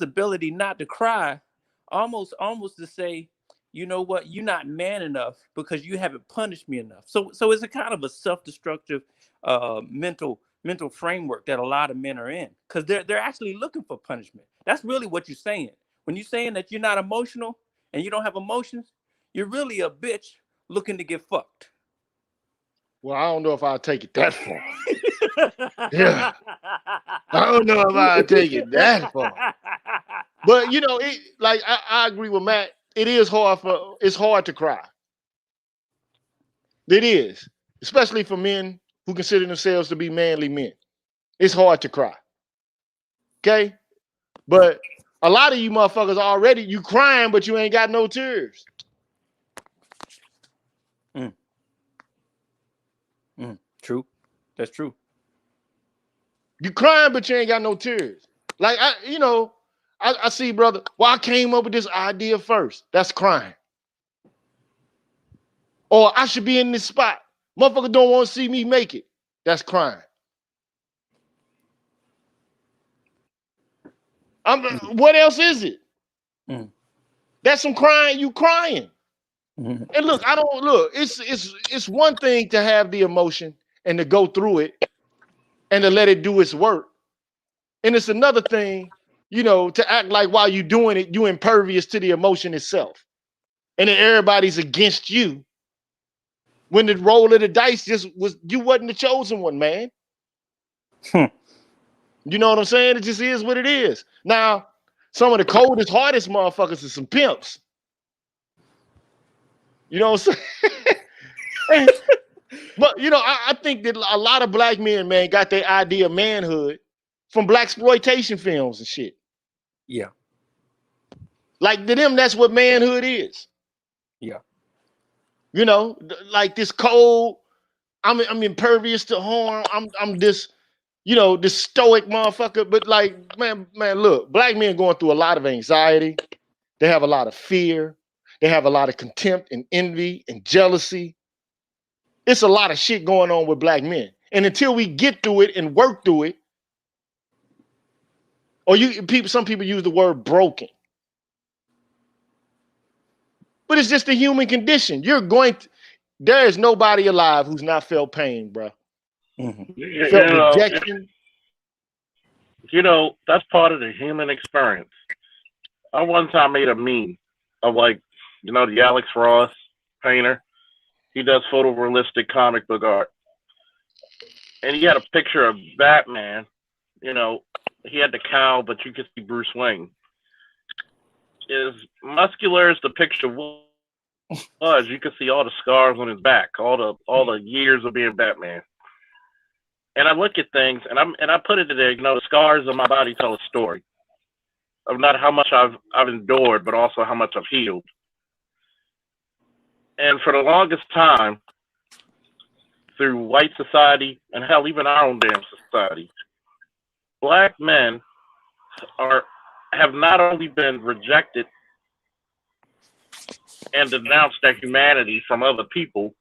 ability not to cry, almost to say, you know what, you're not man enough because you haven't punished me enough. So it's a kind of a self-destructive mental framework that a lot of men are in, because they're actually looking for punishment. That's really what you're saying. When you're saying that you're not emotional and you don't have emotions, you're really a bitch looking to get fucked. Well, I don't know if I'll take it that far. Yeah. I don't know if I'll take it that far. But I agree with Matt. It's hard to cry. It is. Especially for men who consider themselves to be manly men. It's hard to cry. Okay? But a lot of you motherfuckers already, you crying, but you ain't got no tears. True. That's true. You crying, but you ain't got no tears. Like, I see, brother, I came up with this idea first. That's crying. Or I should be in this spot. Motherfucker don't want to see me make it. That's crying. What else is it? That's some crying. You crying. And look, it's one thing to have the emotion and to go through it and to let it do its work. And it's another thing, to act like while you're doing it, you're impervious to the emotion itself. And then everybody's against you. When the roll of the dice you wasn't the chosen one, man. You know what I'm saying? It just is what it is. Now, some of the coldest, hardest motherfuckers are some pimps. You know what I'm saying? But I think that a lot of black men, man, got their idea of manhood from blaxploitation films and shit. Yeah. Like, to them, that's what manhood is. Yeah. Like this cold, I'm impervious to harm. I'm this, this stoic motherfucker. But like, man, look, black men going through a lot of anxiety. They have a lot of fear. They have a lot of contempt and envy and jealousy. It's a lot of shit going on with black men. And until we get through it and work through it, or some people use the word broken. But it's just the human condition. There is nobody alive who's not felt pain, bro. Felt rejection. That's part of the human experience. I one time made a meme of the Alex Ross painter. He does photorealistic comic book art. And he had a picture of Batman. He had the cowl, but you could see Bruce Wayne. As muscular as the picture was, you could see all the scars on his back, all the years of being Batman. And I look at things, and I put it there. The scars of my body tell a story of not how much I've endured, but also how much I've healed. And for the longest time, through white society and hell, even our own damn society, Black men have not only been rejected and denounced their humanity from other people,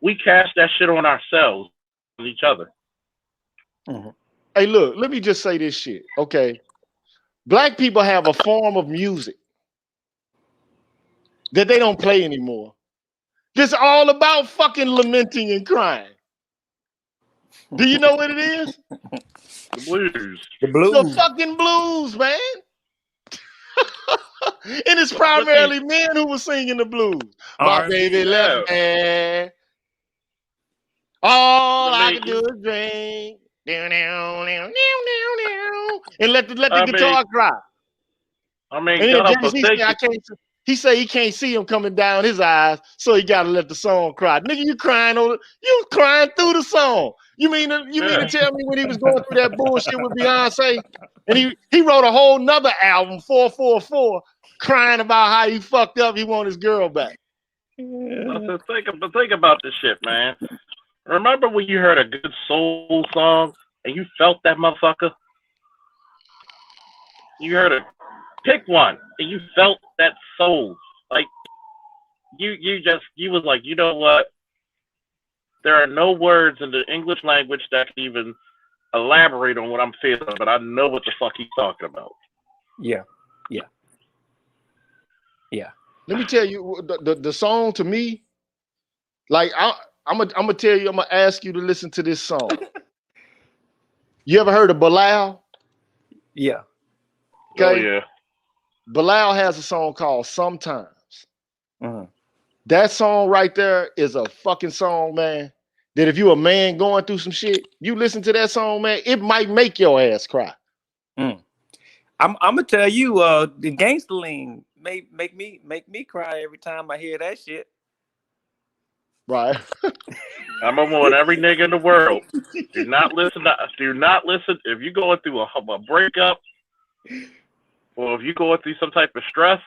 we cast that shit on ourselves and each other. Hey, look, let me just say this shit, okay? Black people have a form of music that they don't play anymore. It's all about fucking lamenting and crying. Do you know what it is? The blues. The blues. The fucking blues, man. And it's primarily men who were singing the blues. My baby left me. All I can do is drink. And let the guitar cry. And then he say he can't see him coming down his eyes, so he gotta let the song cry. Nigga, you crying through the song. You mean to tell me when he was going through that bullshit with Beyonce, and he wrote a whole nother album, 444, crying about how he fucked up, he want his girl back. But think about this shit, man. Remember when you heard a good soul song and you felt that motherfucker? You heard pick one and you felt that soul. Like you was like, you know what? There are no words in the English language that can even elaborate on what I'm feeling, but I know what the fuck he's talking about. Yeah. Let me tell you, the song to me, like I'm gonna tell you, I'm gonna ask you to listen to this song. You ever heard of Bilal? Yeah. Okay. Oh yeah. Bilal has a song called Sometimes. Uh-huh. That song right there is a fucking song, man. That if you a man going through some shit, you listen to that song, man, it might make your ass cry. I'm gonna tell you, the Gangsta Lean make me cry every time I hear that shit. Right. I'm gonna warn every nigga in the world. Do not listen. If you're going through a breakup, or if you're going through some type of stress,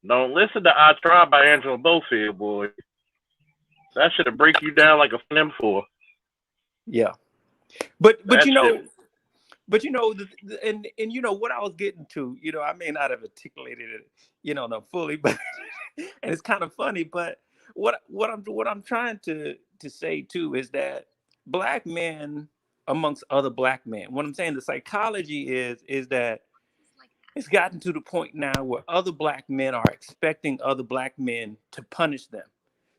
don't listen to I Try by Angela Bofield, boy. That shit'll break you down like a M4. Yeah. But that you know, shit. but you know, and you know what I was getting to, I may not have articulated it, not fully, but and it's kind of funny, but what I'm trying to say too is that Black men amongst other Black men, what I'm saying, the psychology is that it's gotten to the point now where other Black men are expecting other Black men to punish them.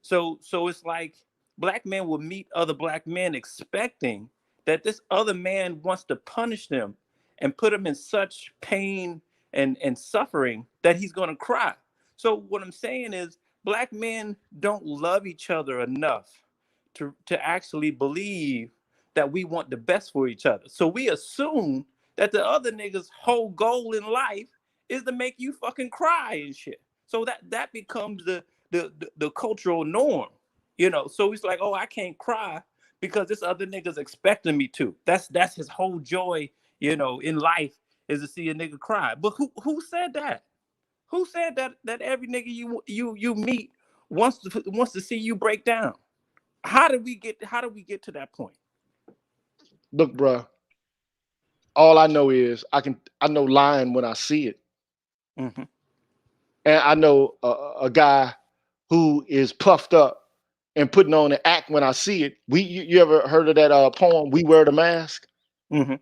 So it's like Black men will meet other Black men expecting that this other man wants to punish them and put them in such pain and suffering that he's going to cry. So what I'm saying is Black men don't love each other enough to actually believe that we want the best for each other. So we assume that the other nigga's whole goal in life is to make you fucking cry and shit. So that becomes the cultural norm, So he's like, oh, I can't cry because this other nigga's expecting me to. That's his whole joy, in life is to see a nigga cry. But who said that? Who said that every nigga you meet wants to see you break down? How did we get to that point? Look, bro. All I know is I know lying when I see it. Mm-hmm. And I know a guy who is puffed up and putting on an act when I see it. You ever heard of that poem, We Wear the Mask? Mm-hmm.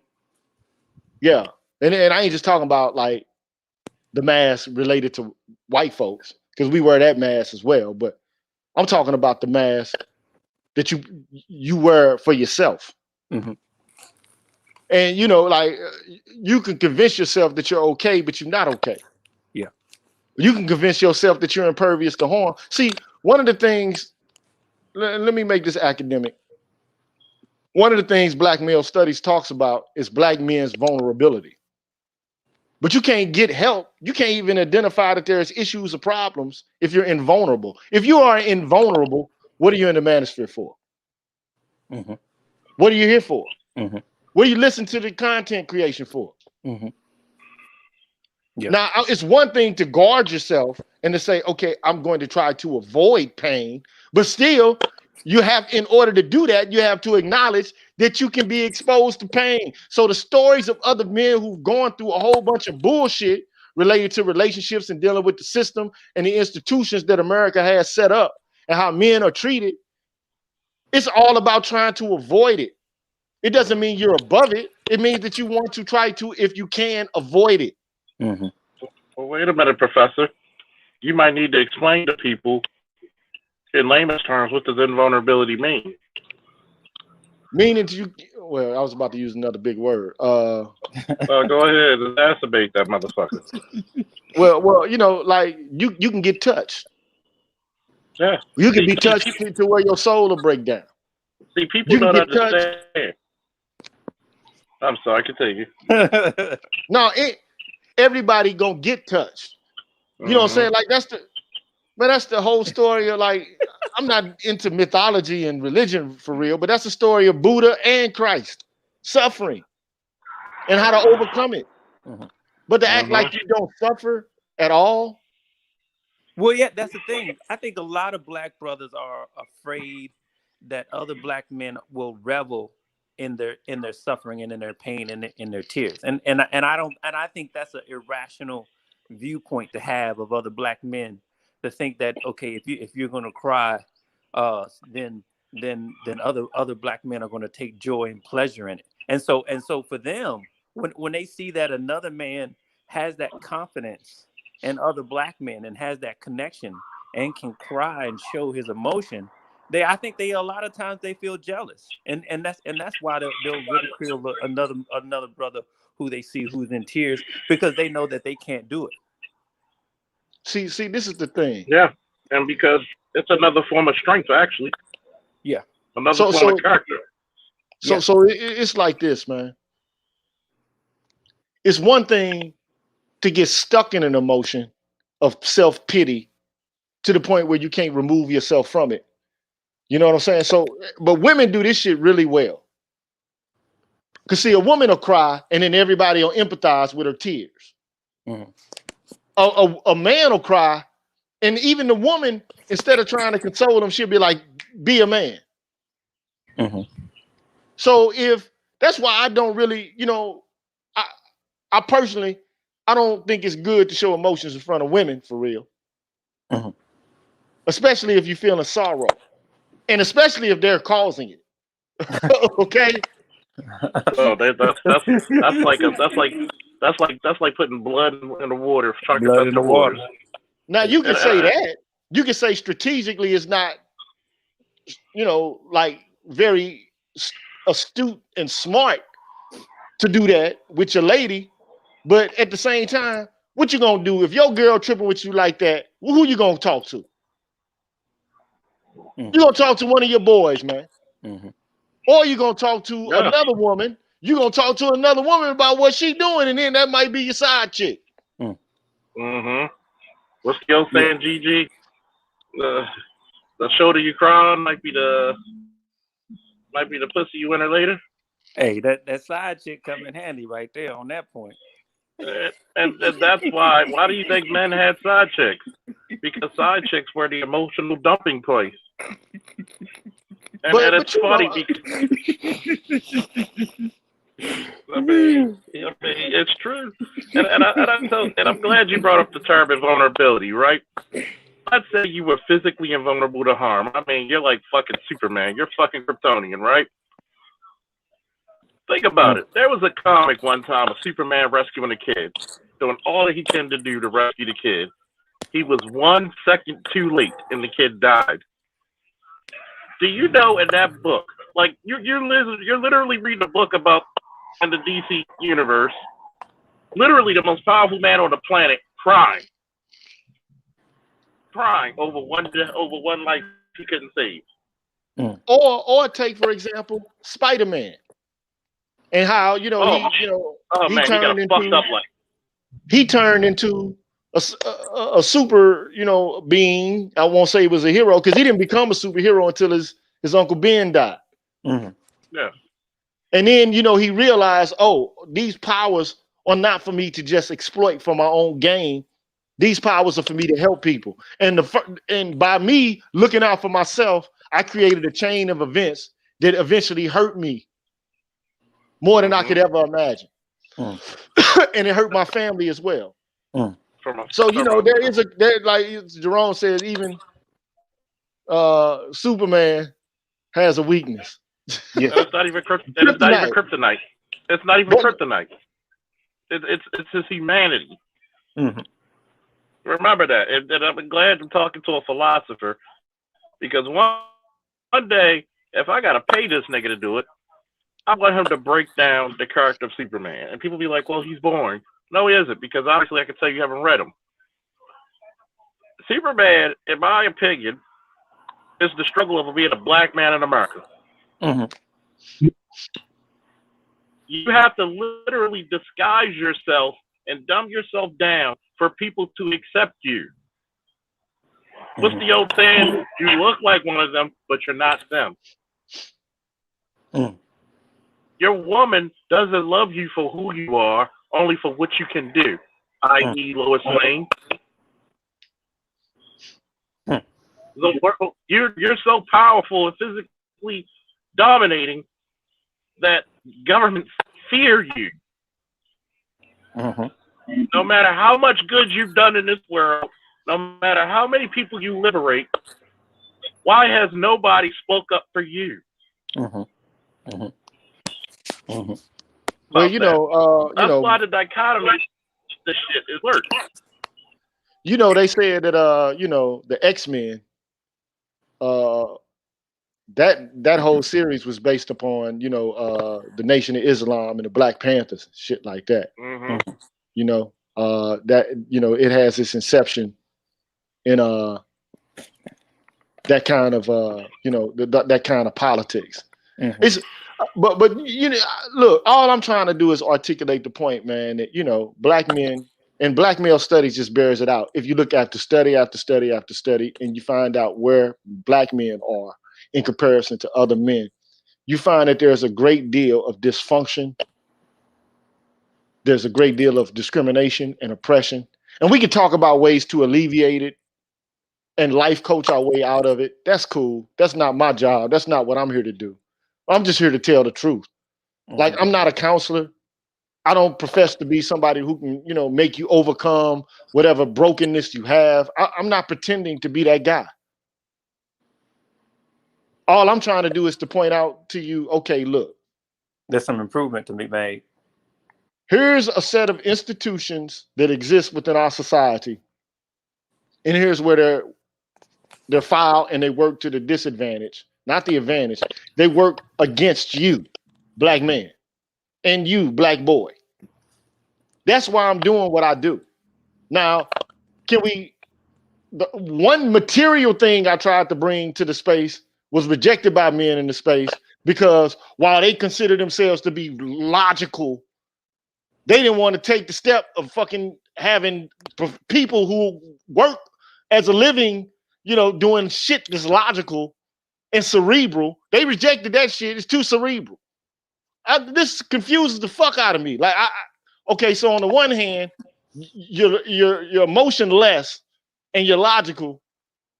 Yeah. And I ain't just talking about like the mask related to white folks. because we wear that mask as well. But I'm talking about the mask that you wear for yourself. Mm-hmm. And you know, like you can convince yourself that you're okay, but you're not okay. Yeah. You can convince yourself that you're impervious to harm. See, one of the things, let me make this academic. One of the things Black male studies talks about is Black men's vulnerability. But you can't get help. You can't even identify that there's issues or problems if you're invulnerable. If you are invulnerable, what are you in the manosphere for? Mm-hmm. What are you here for? Mm-hmm. What do you listen to the content creation for? Mm-hmm. Yep. Now, it's one thing to guard yourself and to say, okay, I'm going to try to avoid pain, but still, in order to do that, you have to acknowledge that you can be exposed to pain. So the stories of other men who've gone through a whole bunch of bullshit related to relationships and dealing with the system and the institutions that America has set up and how men are treated, it's all about trying to avoid it. It doesn't mean you're above it. It means that you want to try to, if you can, avoid it. Mm-hmm. Well, wait a minute, Professor. You might need to explain to people in layman's terms what does invulnerability mean? Meaning well, I was about to use another big word. Go ahead and exacerbate that motherfucker. Well, you know, like you can get touched. Yeah. You can be touched to where your soul will break down. See, people don't understand. Touched. I'm sorry, continue. No, everybody gonna get touched. You know what I'm saying? Like that's the whole story of, like, I'm not into mythology and religion for real, but that's the story of Buddha and Christ suffering and how to overcome it. Mm-hmm. But to act like you don't suffer at all. Well, yeah, that's the thing. I think a lot of Black brothers are afraid that other Black men will revel in their suffering and in their pain and in their tears. And I think that's an irrational viewpoint to have of other Black men, to think that, okay, if you're going to cry, then other Black men are going to take joy and pleasure in it. And so for them, when they see that another man has that confidence in other Black men and has that connection and can cry and show his emotion, I think a lot of times they feel jealous, and that's why they'll ridicule another brother who they see who's in tears, because they know that they can't do it. See, this is the thing. Yeah, and because it's another form of strength, actually. Yeah, another form of character. So it's like this, man. It's one thing to get stuck in an emotion of self-pity to the point where you can't remove yourself from it. You know what I'm saying? So, but women do this shit really well. Because see, a woman will cry and then everybody will empathize with her tears. Mm-hmm. A man will cry, and even the woman, instead of trying to console him, she'll be like, be a man. Mm-hmm. So that's why I don't really, you know, I personally, I don't think it's good to show emotions in front of women for real. Mm-hmm. Especially if you're feeling sorrow. And especially if they're causing it. Okay? Oh, that's like putting blood in the water, trying to Blood touch in the the water. waters. Now you can say that. You can say strategically it's not, you know, like very astute and smart to do that with your lady. But at the same time, what you gonna do if your girl tripping with you like that? Who you gonna talk to? Mm-hmm. You gonna talk to one of your boys, man. Mm-hmm. Or you gonna talk to another woman. You gonna talk to another woman about what she doing, and then that might be your side chick. Mm-hmm. What's the old saying, GG? The shoulder you cry on might be the pussy you winter later. Hey, that side chick come in handy right there on that point. And that's why. Why do you think men had side chicks? Because side chicks were the emotional dumping place. And it's funny because I mean, it's true. And I'm glad you brought up the term invulnerability, right? Let's say you were physically invulnerable to harm. I mean, you're like fucking Superman. You're fucking Kryptonian, right? Think about it. There was a comic one time of Superman rescuing a kid, doing all that he can to do to rescue the kid. He was 1 second too late, and the kid died. Do you know in that book, like you're literally reading a book about in the DC universe, literally the most powerful man on the planet crying over one life he couldn't save. Or take, for example, Spider-Man, and how he man, he got turned a fucked up life. He turned into a super being. I won't say he was a hero, because he didn't become a superhero until his Uncle Ben died. Yeah. And then he realized, oh, these powers are not for me to just exploit for my own gain. These powers are for me to help people. And by me looking out for myself, I created a chain of events that eventually hurt me more than I could ever imagine. And it hurt my family as well. So like Jerome says, even Superman has a weakness. Yeah. It's not even kryptonite. It's not even kryptonite. It's his humanity. Remember that. And I'm glad I'm talking to a philosopher, because one day, if I gotta pay this nigga to do it, I want him to break down the character of Superman. And people be like, well, he's boring. No, he isn't, because obviously I can tell you haven't read him. Superman, in my opinion, is the struggle of being a black man in America. You have to literally disguise yourself and dumb yourself down for people to accept you. What's the old saying? You look like one of them, but you're not them. Your woman doesn't love you for who you are, only for what you can do, i.e. Lois Lane. You're so powerful and physically dominating that governments fear you. No matter how much good you've done in this world, no matter how many people you liberate, why has nobody spoke up for you? Well, that's why the dichotomy, the shit is worse. They said that the X-Men, that whole series was based upon the Nation of Islam and the Black Panthers, shit like that. It has its inception in that kind of that kind of politics. It's but look, all I'm trying to do is articulate the point, man, that black men and black male studies just bears it out. If you look at the study after study after study, and you find out where black men are in comparison to other men, you find that there's a great deal of dysfunction. There's a great deal of discrimination and oppression. And we can talk about ways to alleviate it and life coach our way out of it. That's cool. That's not my job. That's not what I'm here to do. I'm just here to tell the truth. Like, I'm not a counselor. I don't profess to be somebody who can, make you overcome whatever brokenness you have. I'm not pretending to be that guy. All I'm trying to do is to point out to you, okay, look. There's some improvement to be made. Here's a set of institutions that exist within our society. And here's where they're filed, and they work to the disadvantage, not the advantage. They work against you, black man, and you, black boy. That's why I'm doing what I do. Now, the one material thing I tried to bring to the space was rejected by men in the space, because while they consider themselves to be logical, they didn't want to take the step of fucking having people who work as a living, doing shit that's logical and cerebral. They rejected that shit. It's too cerebral. This confuses the fuck out of me. Like, okay, so on the one hand, you're emotionless and you're logical,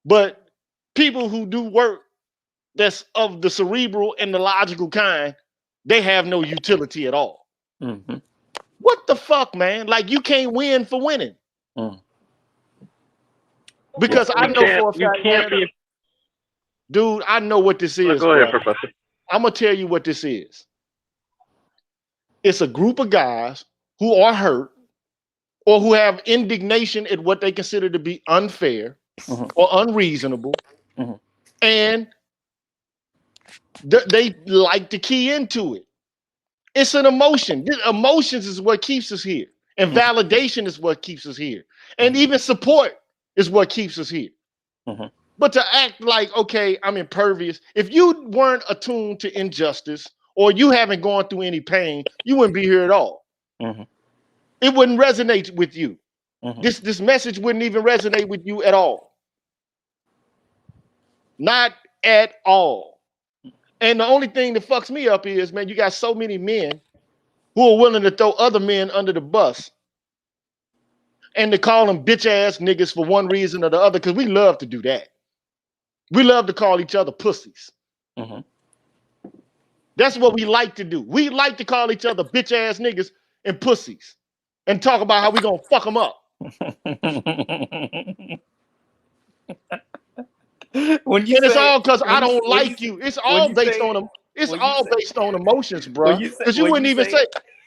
but people who do work that's of the cerebral and the logical kind, they have no utility at all. What the fuck, man? Like, you can't win for winning. Because I know for a fact, man, dude, I know what this is. Go ahead, Professor. I'm going to tell you what this is. It's a group of guys who are hurt, or who have indignation at what they consider to be unfair or unreasonable, and they like to key into it. It's an emotion. Emotions is what keeps us here, and validation is what keeps us here, and even support is what keeps us here. But to act like, okay, I'm impervious. If you weren't attuned to injustice or you haven't gone through any pain, you wouldn't be here at all. It wouldn't resonate with you. This message wouldn't even resonate with you at all. Not at all. And the only thing that fucks me up is, man, you got so many men who are willing to throw other men under the bus and to call them bitch ass niggas for one reason or the other, because we love to do that. We love to call each other pussies. That's what we like to do. We like to call each other bitch ass niggas and pussies and talk about how we gonna fuck them up. When you And it's say, all because I when don't when like you. It's all based on them. It's all based on emotions, bro. Because you wouldn't even say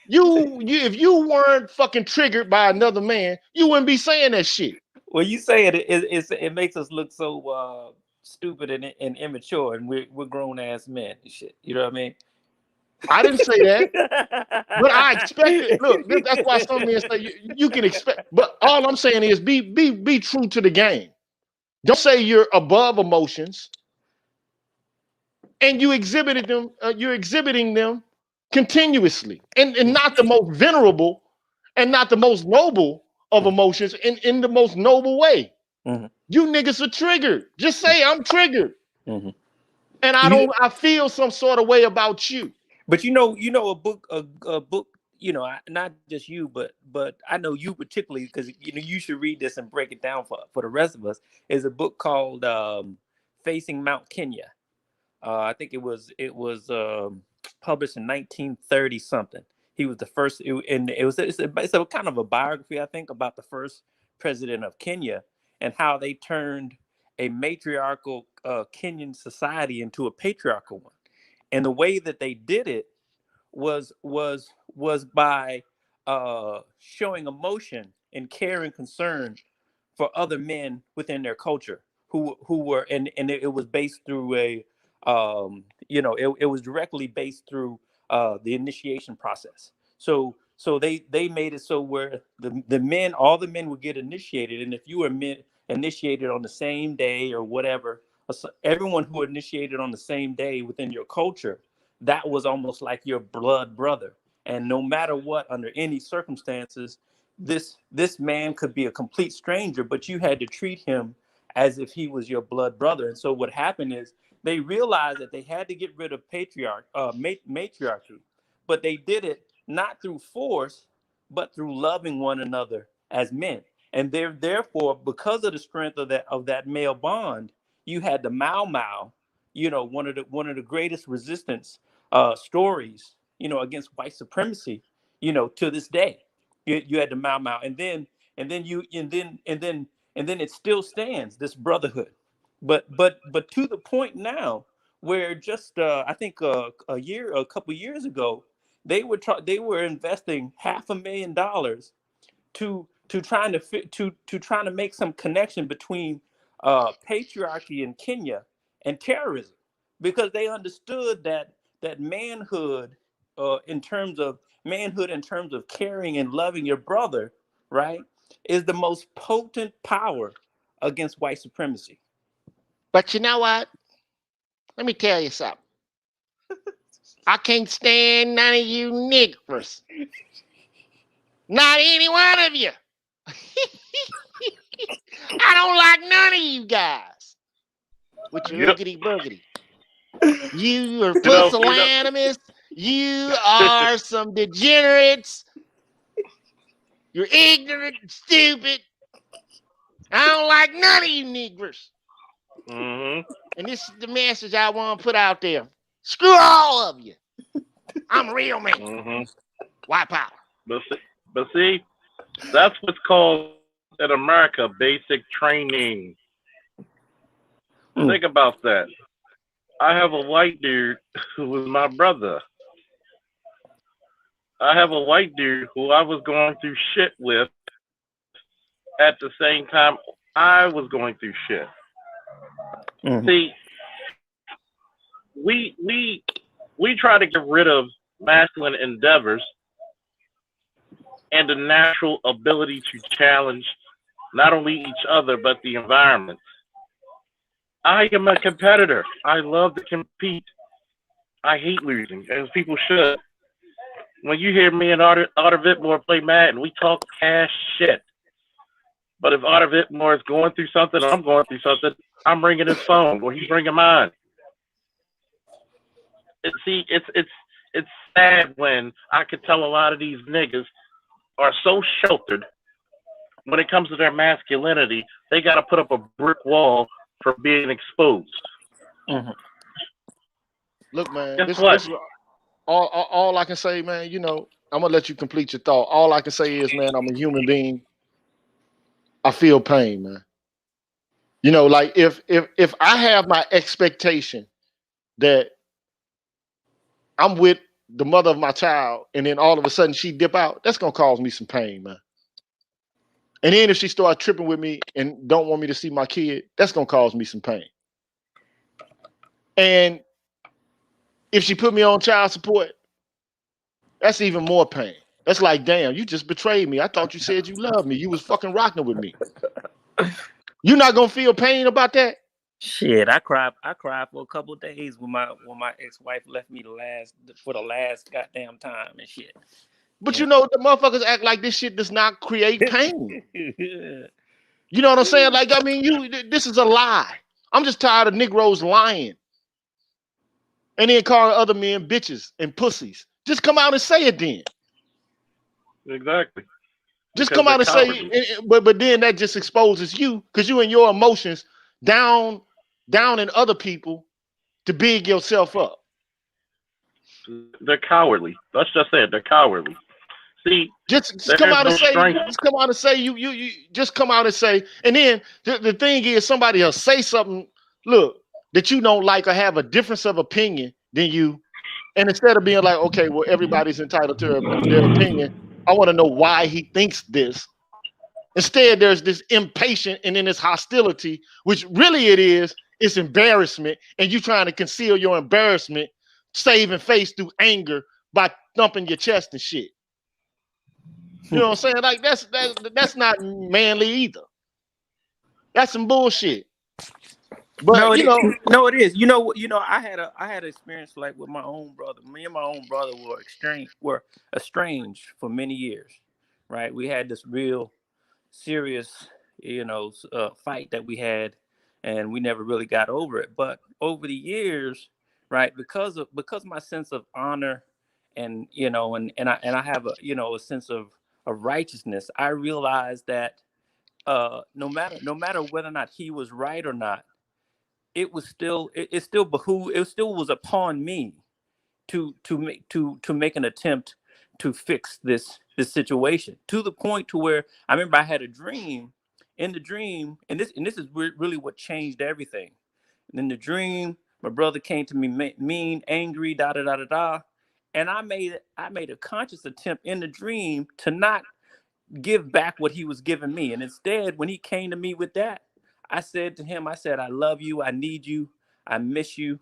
you if you weren't fucking triggered by another man, you wouldn't be saying that shit. When you say it makes us look so stupid and immature, and we're grown ass men and shit. You know what I mean? I didn't say that, but I expected. Look, that's why some men say you can expect. But all I'm saying is be true to the game. Don't say you're above emotions, and you exhibited them. You're exhibiting them continuously, and not the most venerable, and not the most noble of emotions, in the most noble way. You niggas are triggered. Just say I'm triggered, and I feel some sort of way about you. But you know, a book, not just you, but I know you particularly, because you should read this and break it down for the rest of us. Is a book called Facing Mount Kenya. I think it was published in 1930 something. He was the first, and it's a kind of a biography, I think, about the first president of Kenya and how they turned a matriarchal Kenyan society into a patriarchal one. And the way that they did it was by showing emotion and care and concern for other men within their culture who were, and it was based through it was directly based through the initiation process. So they made it so where all the men would get initiated, and if you were initiated on the same day or whatever, everyone who initiated on the same day within your culture, that was almost like your blood brother. And no matter what, under any circumstances, this man could be a complete stranger, but you had to treat him as if he was your blood brother. And so what happened is they realized that they had to get rid of matriarchy, but they did it not through force, but through loving one another as men. And therefore, because of the strength of that male bond, you had the Mau Mau, one of the greatest resistance stories, against white supremacy, to this day. You had the Mau Mau, and then it still stands, this brotherhood. But to the point now where just I think a couple years ago, they were investing $500,000 to trying to make some connection between patriarchy in Kenya and terrorism, because they understood that manhood, in terms of caring and loving your brother, right, is the most potent power against white supremacy. But you know what? Let me tell you something. I can't stand none of you niggers. Not any one of you. I don't like none of you guys. With your oogity boogity. You are pusillanimous. You are some degenerates. You're ignorant and stupid. I don't like none of you niggers. And this is the message I want to put out there. Screw all of you. I'm a real man. White power. But see, that's what's called in America basic training. Think about that. I have a white dude who was my brother. I have a white dude who I was going through shit with at the same time, I was going through shit. Mm-hmm. See, we try to get rid of masculine endeavors and the natural ability to challenge not only each other but the environment. I am a competitor. I love to compete. I hate losing, as people should. When you hear me and Otter Vitmore play Madden, we talk cash shit. But if Otter Vitmore is going through something, I'm going through something, I'm bringing his phone or he's bringing mine. It's sad when I could tell a lot of these niggas are so sheltered when it comes to their masculinity, they got to put up a brick wall for being exposed. Mm-hmm. Look, man, Guess this what? this is all I can say, man. You know, I'm gonna let you complete your thought. All I can say is, man, I'm a human being. I feel pain, man. You know, like if I have my expectation that I'm with the mother of my child, and then all of a sudden she dip out, that's gonna cause me some pain, man. And then if she start tripping with me and don't want me to see my kid, that's gonna cause me some pain. And if she put me on child support, that's even more pain. That's like, damn, you just betrayed me. I thought you said you loved me. You was fucking rocking with me. You're not gonna feel pain about that? Shit, I cried for a couple of days when my ex-wife left me for the last goddamn time and shit. But you know, the motherfuckers act like this shit does not create pain. You know what I'm saying? Like, I mean, this is a lie. I'm just tired of Negroes lying. And then calling other men bitches and pussies. Just come out and say it then. Exactly. Just Because come out and say cowardly. it, but then that just exposes you, because you and your emotions down in other people to big yourself up. They're cowardly. Let's just say it. They're cowardly. See, Just come there's out and no say, strength. just come out and say, you just come out and say, and then the thing is, somebody will say something, look, that you don't like or have a difference of opinion than you. And instead of being like, okay, well, everybody's entitled to their opinion, I want to know why he thinks this. Instead, there's this impatient and then this hostility, which really it's embarrassment. And you trying to conceal your embarrassment, saving face through anger by thumping your chest and shit. You know what I'm saying? Like that's not manly either. That's some bullshit. But No, you know, it is. You know, I had an experience like with my own brother. Me and my own brother were estranged for many years, right? We had this real serious, fight that we had, and we never really got over it. But over the years, right, because my sense of honor, and I have a sense of righteousness, I realized that no matter whether or not he was right or not, it still was upon me to make an attempt to fix this situation, to the point to where I remember I had a dream. In the dream, and this is really what changed everything. And in the dream, my brother came to me mean, angry, da da da da da, and I made a conscious attempt in the dream to not give back what he was giving me. And instead, when he came to me with that, I said to him, I said, I love you. I need you. I miss you.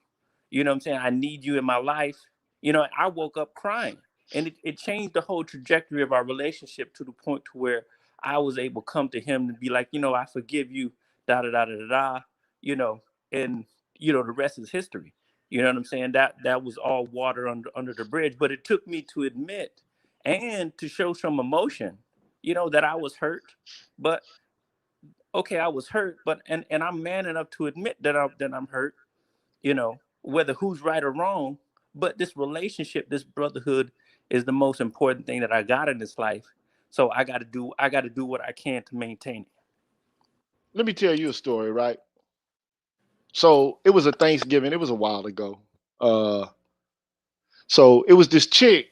You know what I'm saying? I need you in my life. I woke up crying, and it changed the whole trajectory of our relationship to the point to where I was able to come to him and be like, I forgive you, da da da da da da, and the rest is history. You know what I'm saying? That was all water under the bridge, but it took me to admit and to show some emotion, that I was hurt. But okay, I was hurt, but and I'm man enough to admit that I'm hurt, whether who's right or wrong. But this relationship, this brotherhood, is the most important thing that I got in this life. So I got to do what I can to maintain it. let me tell you a story, right? So it was a Thanksgiving. It was a while ago. So it was this chick.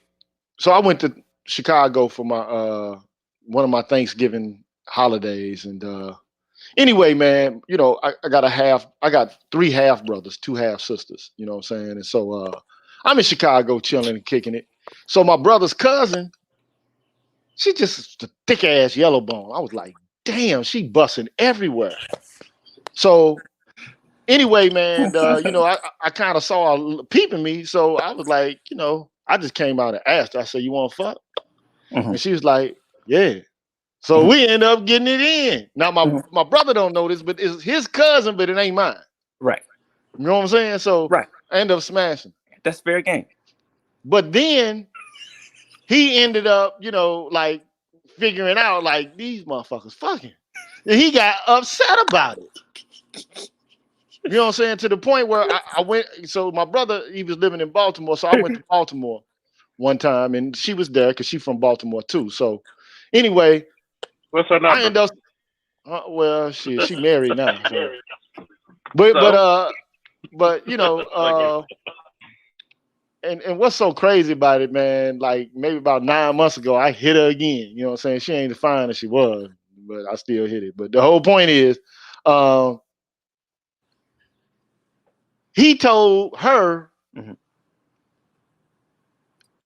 So I went to Chicago for my one of my Thanksgiving holidays, and anyway, man, I got 3 half brothers, 2 half sisters, you know what I'm saying? And so I'm in Chicago chilling and kicking it. So my brother's cousin, she just a thick ass yellow bone. I was like, damn, she busting everywhere. So anyway, man, I kind of saw her peeping me, so I was like, I just came out and asked her. I said, "You want to fuck?" Mm-hmm. And she was like, "Yeah." So we end up getting it in. Now my brother don't know this, but it's his cousin, but it ain't mine. Right. You know what I'm saying? So Right. I end up smashing. That's fair game. But then he ended up, like figuring out like these motherfuckers fucking. And he got upset about it. You know what I'm saying? To the point where I went, so my brother, he was living in Baltimore. So I went to Baltimore one time and she was there because she's from Baltimore too. So anyway, What's her number? I ended up, well, she married now. So. But and what's so crazy about it, man, like maybe about 9 months ago, I hit her again. You know what I'm saying? She ain't as fine as she was, but I still hit it. But the whole point is, he told her,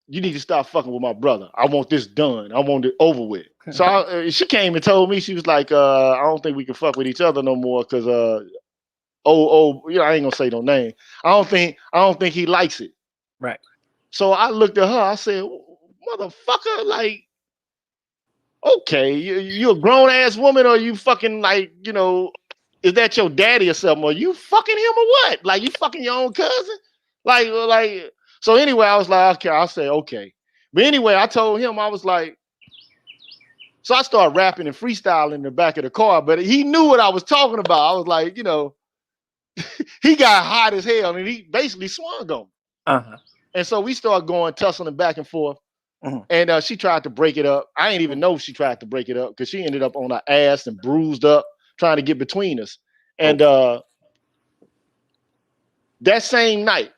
you need to stop fucking with my brother. I want this done. I want it over with. So she came and told me, she was like, I don't think we can fuck with each other no more because I ain't gonna say no name. I don't think he likes it. Right. So I looked at her, I said, motherfucker, like, okay, you a grown ass woman, or you fucking like, is that your daddy or something? Or you fucking him or what? Like you fucking your own cousin? Like, so anyway, I was like, okay, I'll say okay. But anyway, I told him, I was like, so I started rapping and freestyling in the back of the car, but he knew what I was talking about. I was like, he got hot as hell and he basically swung on me. Uh-huh. And so we started going, tussling back and forth. And she tried to break it up. I didn't even know she tried to break it up because she ended up on her ass and bruised up trying to get between us. And that same night,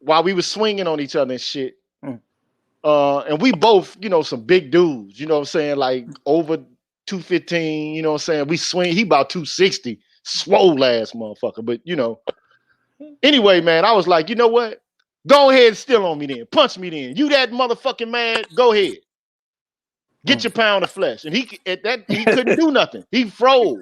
while we were swinging on each other and shit, and we both, some big dudes, you know what I'm saying? Like over 215, you know what I'm saying? We swing, he about 260, swole ass motherfucker. But, anyway, man, I was like, you know what? Go ahead and steal on me then. Punch me then. You that motherfucking mad? Go ahead. Get your pound of flesh. And he couldn't do nothing. He froze.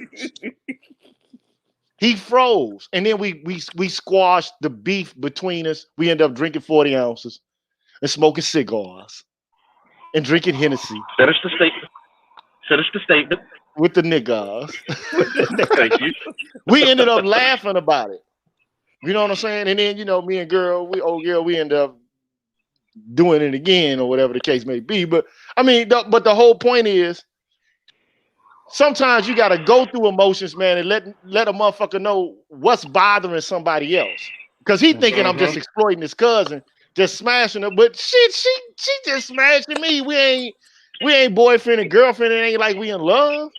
He froze. And then we squashed the beef between us. We ended up drinking 40 ounces and smoking cigars and drinking Hennessy. Finish the statement. With the niggas. Thank you. We ended up laughing about it. You know what I'm saying? And then, me and we end up doing it again or whatever the case may be. But I mean, but the whole point is sometimes you got to go through emotions, man, and let a motherfucker know what's bothering somebody else. Because he thinking I'm just exploiting his cousin, just smashing her. But shit, she just smashing me. We ain't boyfriend and girlfriend. It ain't like we in love.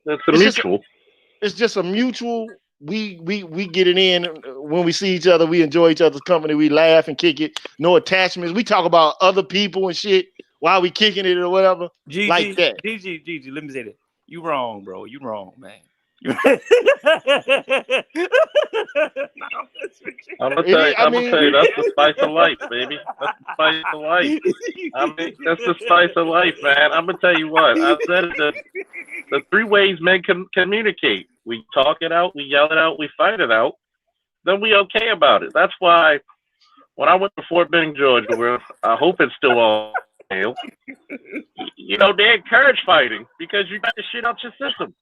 That's mutual. It's just a mutual. We get it in when we see each other. We enjoy each other's company. We laugh and kick it. No attachments. We talk about other people and shit while we kicking it or whatever. Like that. GG, let me say that. You wrong, bro. You wrong, man. I'm gonna tell you, that's the spice of life, baby. That's the spice of life. That's the spice of life, man. I'm gonna tell you what. I said the 3 ways men can communicate. We talk it out, we yell it out, we fight it out. Then we okay about it. That's why when I went to Fort Benning, Georgia, where I hope it's still all hail, they encourage fighting because you got the shit out your system.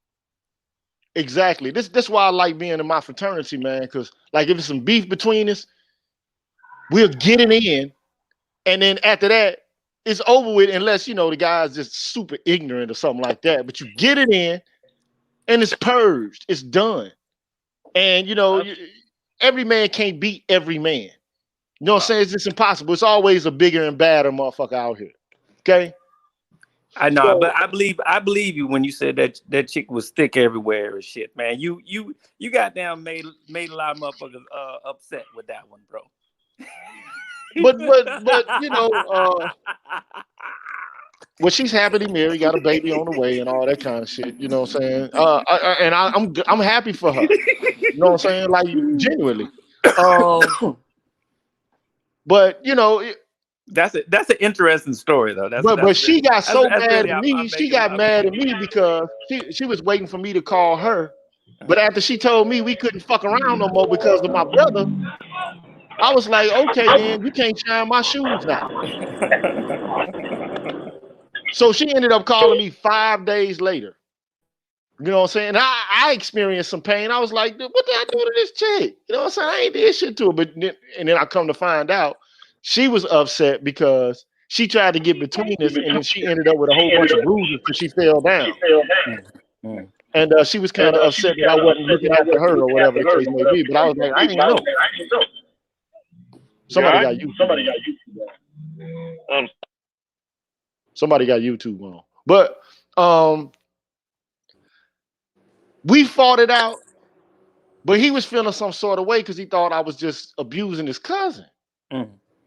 Exactly. This why I like being in my fraternity, man. Because like if there's some beef between us, we'll get it in, and then after that, it's over with. Unless the guy's just super ignorant or something like that. But you get it in, and it's purged. It's done. And every man can't beat every man. You know what I'm saying? It's just impossible. It's always a bigger and badder motherfucker out here. Okay. I know, but I believe you when you said that chick was thick everywhere and shit, man. You goddamn made a lot of motherfuckers upset with that one, bro. But well, she's happily married, got a baby on the way, and all that kind of shit. You know what I'm saying? I'm happy for her. You know what I'm saying? Like genuinely. But That's it. That's an interesting story, though. But she got so mad really, at me. She got mad at me because she was waiting for me to call her. But after she told me we couldn't fuck around no more because of my brother, I was like, okay, then you can't shine my shoes now. So she ended up calling me 5 days later. You know what I'm saying? I experienced some pain. I was like, what did I do to this chick? You know what I'm saying? I ain't did shit to her. But then I come to find out she was upset because she tried to get between us, and then she ended up with a whole bunch of bruises because she fell down. And she was kind of upset that I wasn't looking after her or whatever the case may be. But I was like, I didn't know. Somebody got YouTube on. But we fought it out, but he was feeling some sort of way because he thought I was just abusing his cousin.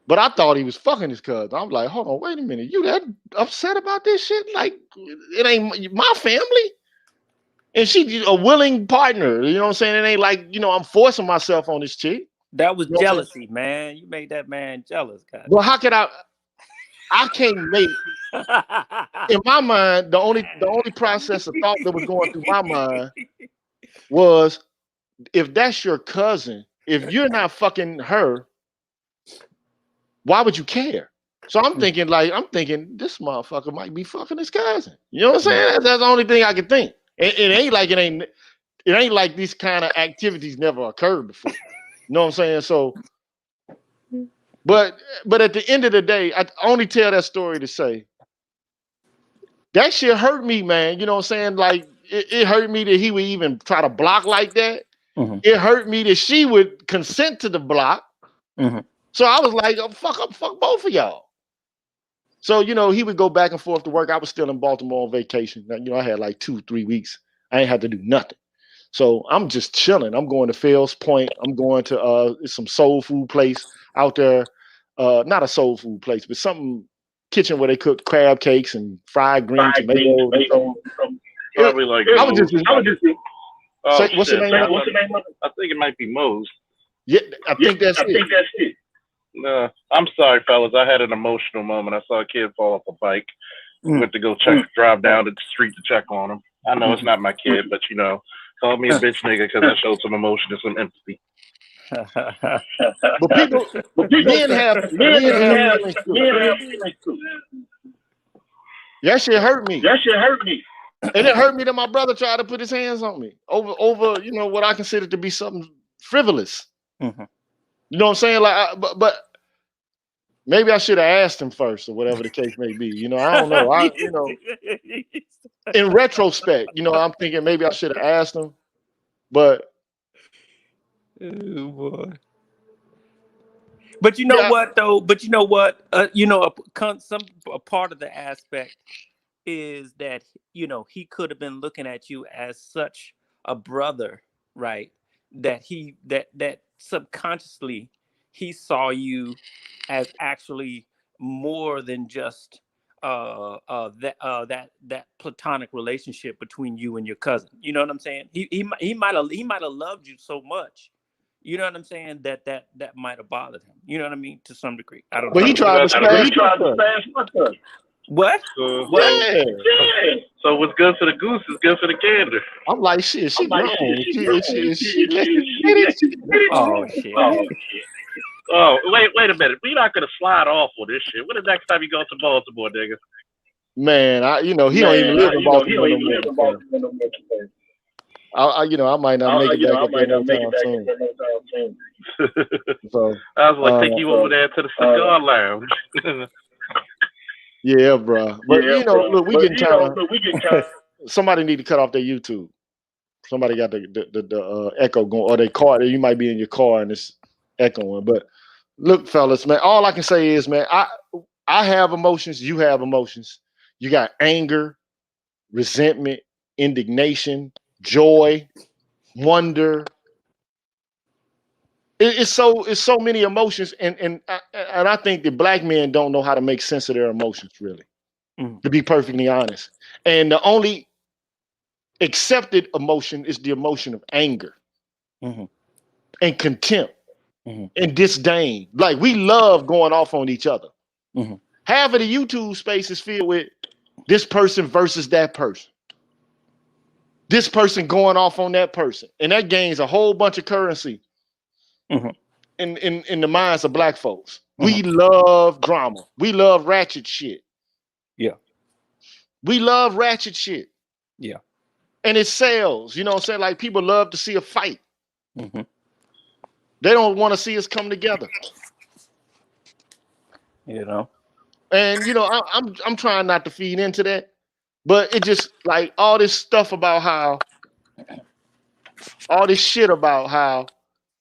But I thought he was fucking his cousin. I'm like, hold on, wait a minute. You that upset about this shit? Like, it ain't my family. And she's a willing partner. You know what I'm saying? It ain't like, I'm forcing myself on this chick. That was jealousy, man. You made that man jealous, guys. Well, how could I can't make in my mind, the only process of thought that was going through my mind was, if that's your cousin, if you're not fucking her, why would you care? So I'm thinking this motherfucker might be fucking his cousin. You know what I'm saying? That's the only thing I can think. It ain't like these kind of activities never occurred before. You know what I'm saying? So, but at the end of the day, I only tell that story to say that shit hurt me, man. You know what I'm saying? Like, it hurt me that he would even try to block like that. It hurt me that she would consent to the block. So I was like, oh, fuck both of y'all. So, he would go back and forth to work. I was still in Baltimore on vacation. I had like 2-3 weeks. I ain't had to do nothing. So I'm just chilling. I'm going to Fells Point. I'm going to some soul food place out there. Not a soul food place, but something kitchen where they cook crab cakes and fried green tomatoes. Probably like I was just what's the name of it? I think it might be Moe's. Yeah, I think that's it. No, I'm sorry, fellas. I had an emotional moment. I saw a kid fall off a bike. Went to go drive down the street to check on him. I know it's not my kid, but called me a bitch nigga because I showed some emotion and some empathy. But men have feelings too. That shit hurt me. And it hurt me that my brother tried to put his hands on me over what I consider to be something frivolous. You know what I'm saying? Like, but maybe I should have asked him first, or whatever the case may be. I don't know. In retrospect, I'm thinking maybe I should have asked him, but. Oh boy. But what though? But a part of the aspect is that he could have been looking at you as such a brother, right? That that subconsciously he saw you as actually more than just that platonic relationship between you and your cousin. You know what I'm saying? He might have loved you so much. You know what I'm saying? That might have bothered him. You know what I mean? To some degree. I don't know. But he tried to smash my cousin. What? Yeah. So what's good for the goose is good for the gander. I'm like, shit, she grown. Oh, shit. Oh, wait a minute. We're not gonna slide off on this shit. When the next time you go to Baltimore, nigga? Man, he don't even live in Baltimore no more. I might not make it back up there no time soon. So I was like, take you over there to the cigar lounge. Yeah, bro. But look, we getting kind. Somebody need to cut off their YouTube. Somebody got the echo going, or they car. You might be in your car and it's echoing. But look, fellas, man. All I can say is, man, I have emotions. You have emotions. You got anger, resentment, indignation, joy, wonder. It's so many emotions, and I think that black men don't know how to make sense of their emotions, really, to be perfectly honest. And the only accepted emotion is the emotion of anger and contempt and disdain. Like, we love going off on each other. Mm-hmm. Half of the YouTube space is filled with this person versus that person. This person going off on that person. And that gains a whole bunch of currency Mm-hmm. in the minds of black folks. Mm-hmm. We love drama. We love ratchet shit. Yeah. We love ratchet shit. Yeah. And it sells. You know what I'm saying? Like, people love to see a fight. Mm-hmm. They don't want to see us come together. You know. And you know, I'm trying not to feed into that, but it just like all this stuff about how all this shit about how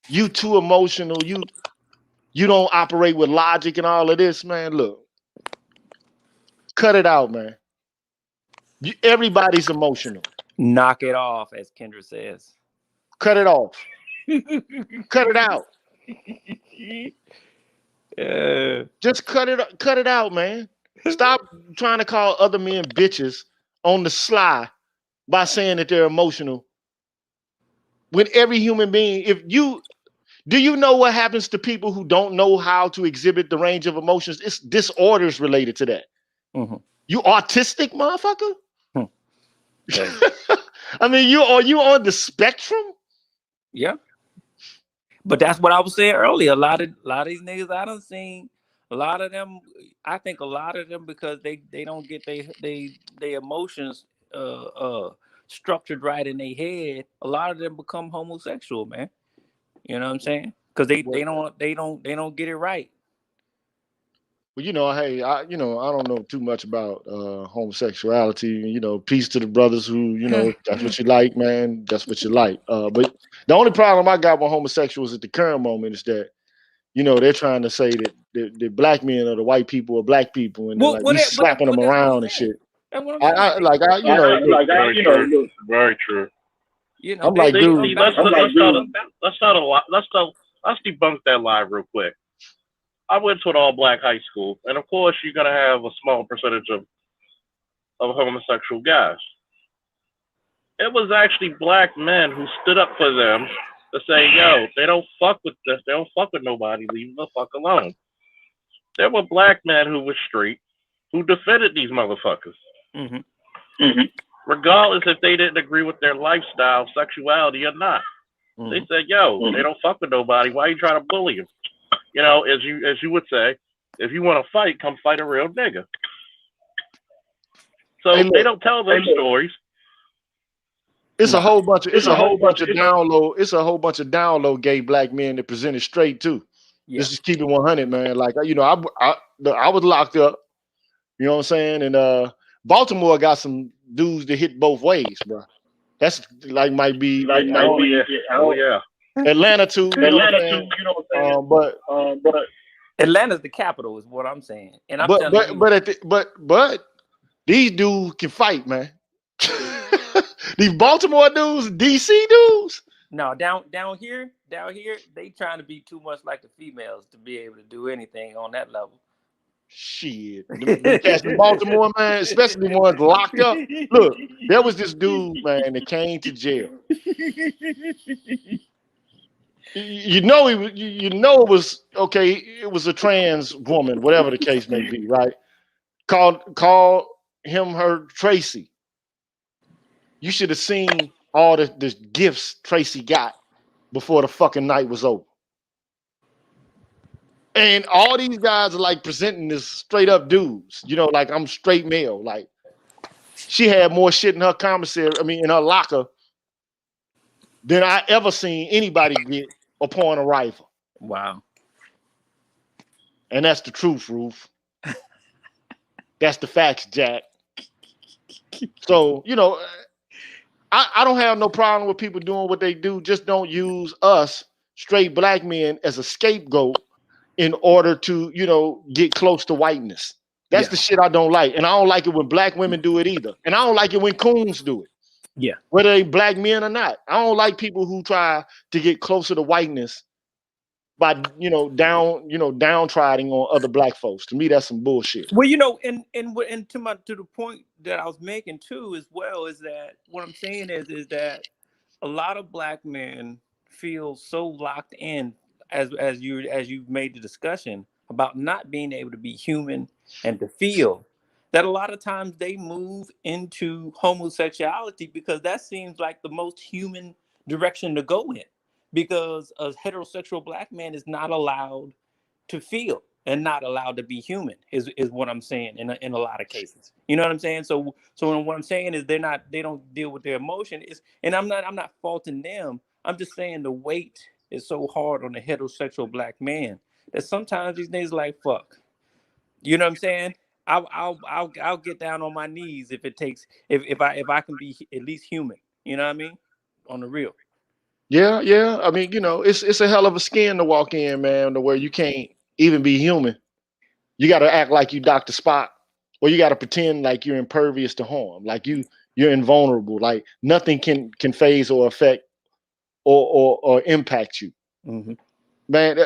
you too emotional, you don't operate with logic and all of this, man. Look, cut it out, man. Everybody's emotional. Knock it off, as Kendra says. Cut it off. Cut it out. Just cut it out, man. Stop trying to call other men bitches on the sly by saying that they're emotional. When every human being, do you know what happens to people who don't know how to exhibit the range of emotions? It's disorders related to that. Mm-hmm. You autistic, motherfucker? Yeah. I mean, you on the spectrum? Yeah. But that's what I was saying earlier. A lot of these niggas I done seen, a lot of them, I think a lot of them, because they don't get they emotions structured right in their head, a lot of them become homosexual, man. You know what I'm saying? Because they don't get it right. Well, you know, hey, I don't know too much about homosexuality. You know, peace to the brothers who, you know, that's what you like, man. That's what you like. But the only problem I got with homosexuals at the current moment is that, you know, they're trying to say that the black men are the white people or black people, and they're like, we slapping them around and shit. That's what I'm saying. Very true. You know, I'm like, dude, Let's debunk that lie real quick. I went to an all-black high school, and of course, you're gonna have a small percentage of homosexual guys. It was actually black men who stood up for them to say, "Yo, they don't fuck with this. They don't fuck with nobody. Leave them the fuck alone." There were black men who were straight who defended these motherfuckers, regardless if they didn't agree with their lifestyle, sexuality, or not. They said, "Yo, they don't fuck with nobody. Why are you trying to bully them?" You know, as you would say, if you want to fight, come fight a real nigga. So they don't tell those stories. It's a whole bunch of download gay black men that presented straight too. Yeah. Let's just keep it 100, man. Like, you know, I was locked up. You know what I'm saying? And Baltimore got some dudes that hit both ways, bro. That's like might be Atlanta too. You know what I'm saying? But Atlanta's the capital, is what I'm saying. And I'm but these dudes can fight, man. These Baltimore dudes, DC dudes. No, down here, they trying to be too much like the females to be able to do anything on that level. Shit, the cats in Baltimore, man, especially the ones locked up. Look, there was this dude, man, that came to jail. You know it was okay. It was a trans woman, whatever the case may be, right? Called her Tracy. You should have seen all the gifts Tracy got before the fucking night was over. And all these guys are like presenting this straight up dudes, you know, like I'm straight male. Like, she had more shit in her commissary, in her locker, than I ever seen anybody get upon arrival. Wow. And that's the truth, Ruth. That's the facts, Jack. So, you know, I don't have no problem with people doing what they do. Just don't use us straight black men as a scapegoat in order to, you know, get close to whiteness. That's the shit I don't like. And I don't like it when black women do it either. And I don't like it when coons do it. Yeah. Whether they black men or not. I don't like people who try to get closer to whiteness by, downtroding on other black folks. To me, that's some bullshit. Well, you know, and to the point that I was making too, as well, is that what I'm saying is that a lot of black men feel so locked in, as you've made the discussion, about not being able to be human and to feel, that a lot of times they move into homosexuality because that seems like the most human direction to go in, because a heterosexual black man is not allowed to feel and not allowed to be human is what I'm saying in a lot of cases. You know what I'm saying? So what I'm saying is they don't deal with their emotion. And I'm not faulting them. I'm just saying the weight is so hard on the heterosexual black man that sometimes these niggas like fuck. You know what I'm saying? I'll get down on my knees if it takes, if I can be at least human. You know what I mean? On the real. Yeah, yeah. I mean, it's a hell of a skin to walk in, man, to where you can't even be human. You got to act like you Dr. Spock, or you got to pretend like you're impervious to harm, like you're invulnerable, like nothing can phase or affect or impact you. Mm-hmm. Man,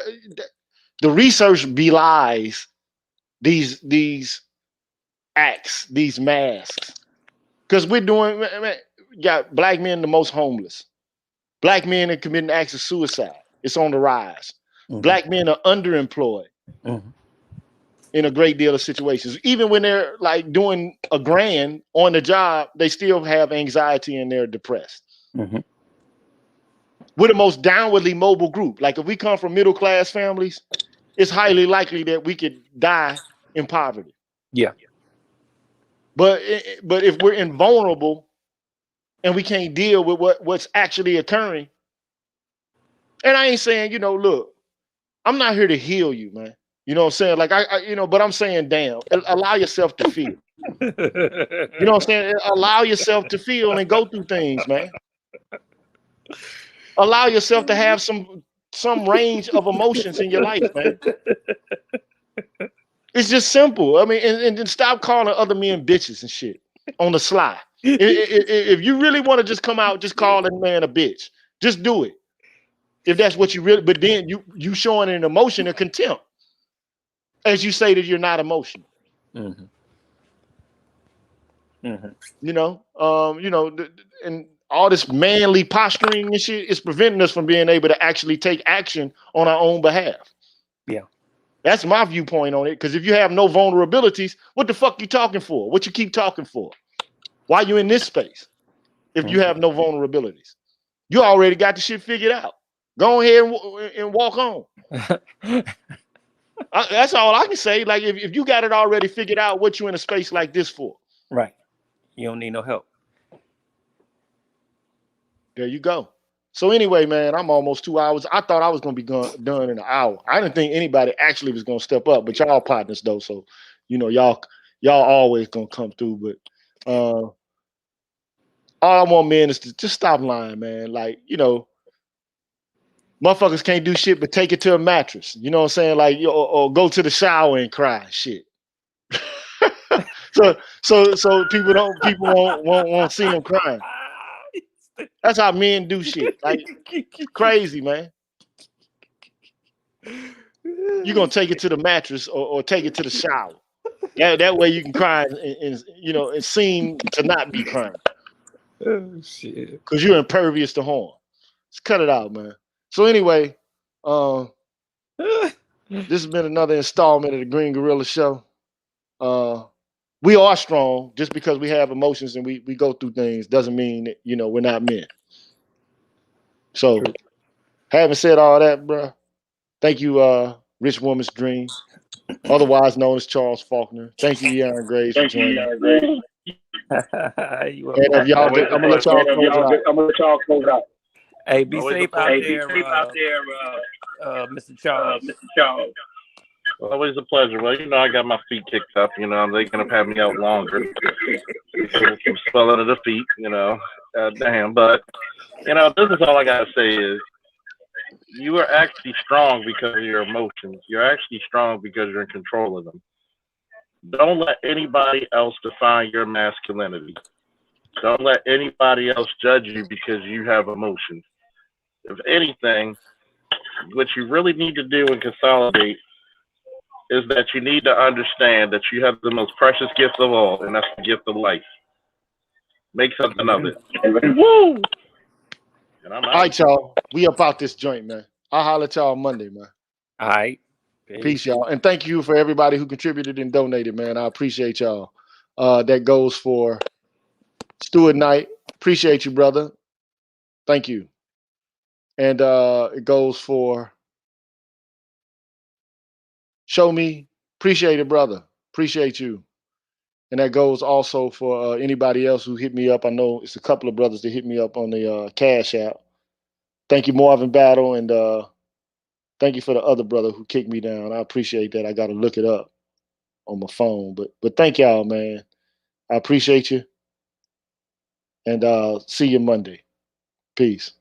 the research belies these acts, these masks, because we're doing. Man, got black men the most homeless. Black men are committing acts of suicide. It's on the rise. Mm-hmm. Black men are underemployed in a great deal of situations. Even when they're like doing a grand on the job, they still have anxiety and they're depressed. Mm-hmm. We're the most downwardly mobile group. Like if we come from middle class families, it's highly likely that we could die in poverty. Yeah. But if we're invulnerable and we can't deal with what's actually occurring, and I ain't saying, look, I'm not here to heal you, man. You know what I'm saying? Like but I'm saying, damn, allow yourself to feel. You know what I'm saying? Allow yourself to feel and go through things, man. Allow yourself to have some range of emotions in your life, man. It's just simple. I mean, and then stop calling other men bitches and shit on the sly. If you really want to just come out, just call a man a bitch. Just do it. If that's what you really, but then you showing an emotion of contempt as you say that you're not emotional. Mm-hmm. Mm-hmm. And all this manly posturing and shit is preventing us from being able to actually take action on our own behalf. Yeah. That's my viewpoint on it. Because if you have no vulnerabilities, what the fuck you talking for? What you keep talking for? Why you in this space if you have no vulnerabilities? You already got the shit figured out. Go ahead and walk on. That's all I can say. Like if you got it already figured out, what you in a space like this for? Right. You don't need no help. There you go. So anyway, man, I'm almost 2 hours. I thought I was gonna be done in an hour. I didn't think anybody actually was gonna step up, but y'all partners though. So y'all always gonna come through. But all I want men is to just stop lying, man. Like motherfuckers can't do shit but take it to a mattress. You know what I'm saying? Like or go to the shower and cry. Shit. so people won't see them crying. That's how men do shit. Like crazy, man. You're gonna take it to the mattress or take it to the shower. That way you can cry and seem to not be crying. Oh shit. Because you're impervious to harm. Let's cut it out, man. So anyway, this has been another installment of the Green Gorilla Show. We are strong. Just because we have emotions and we go through things doesn't mean that, we're not men. So having said all that, bro, thank you, Rich Woman's Dream, otherwise known as Charles Faulkner. Thank you, Aaron Graves, for joining me. And I'm gonna let y'all close out. Hey, be safe out there, Mr. Charles. Always a pleasure. Well, I got my feet kicked up. They're gonna have me out longer. Some swelling of the feet. Damn. But this is all I gotta say is you are actually strong because of your emotions. You're actually strong because you're in control of them. Don't let anybody else define your masculinity. Don't let anybody else judge you because you have emotions. If anything, what you really need to do and consolidate is that you need to understand that you have the most precious gift of all, and that's the gift of life. Make something of it. Woo! And I'm out. All right, y'all. We up out this joint, man. I'll holler at y'all Monday, man. All right. Peace, y'all. And thank you for everybody who contributed and donated, man. I appreciate y'all. That goes for Stuart Knight. Appreciate you, brother. Thank you. And it goes for Show Me. Appreciate it, brother. Appreciate you. And that goes also for anybody else who hit me up. I know it's a couple of brothers that hit me up on the Cash App. Thank you, Marvin Battle, and thank you for the other brother who kicked me down. I appreciate that. I got to look it up on my phone. But thank y'all, man. I appreciate you. And see you Monday. Peace.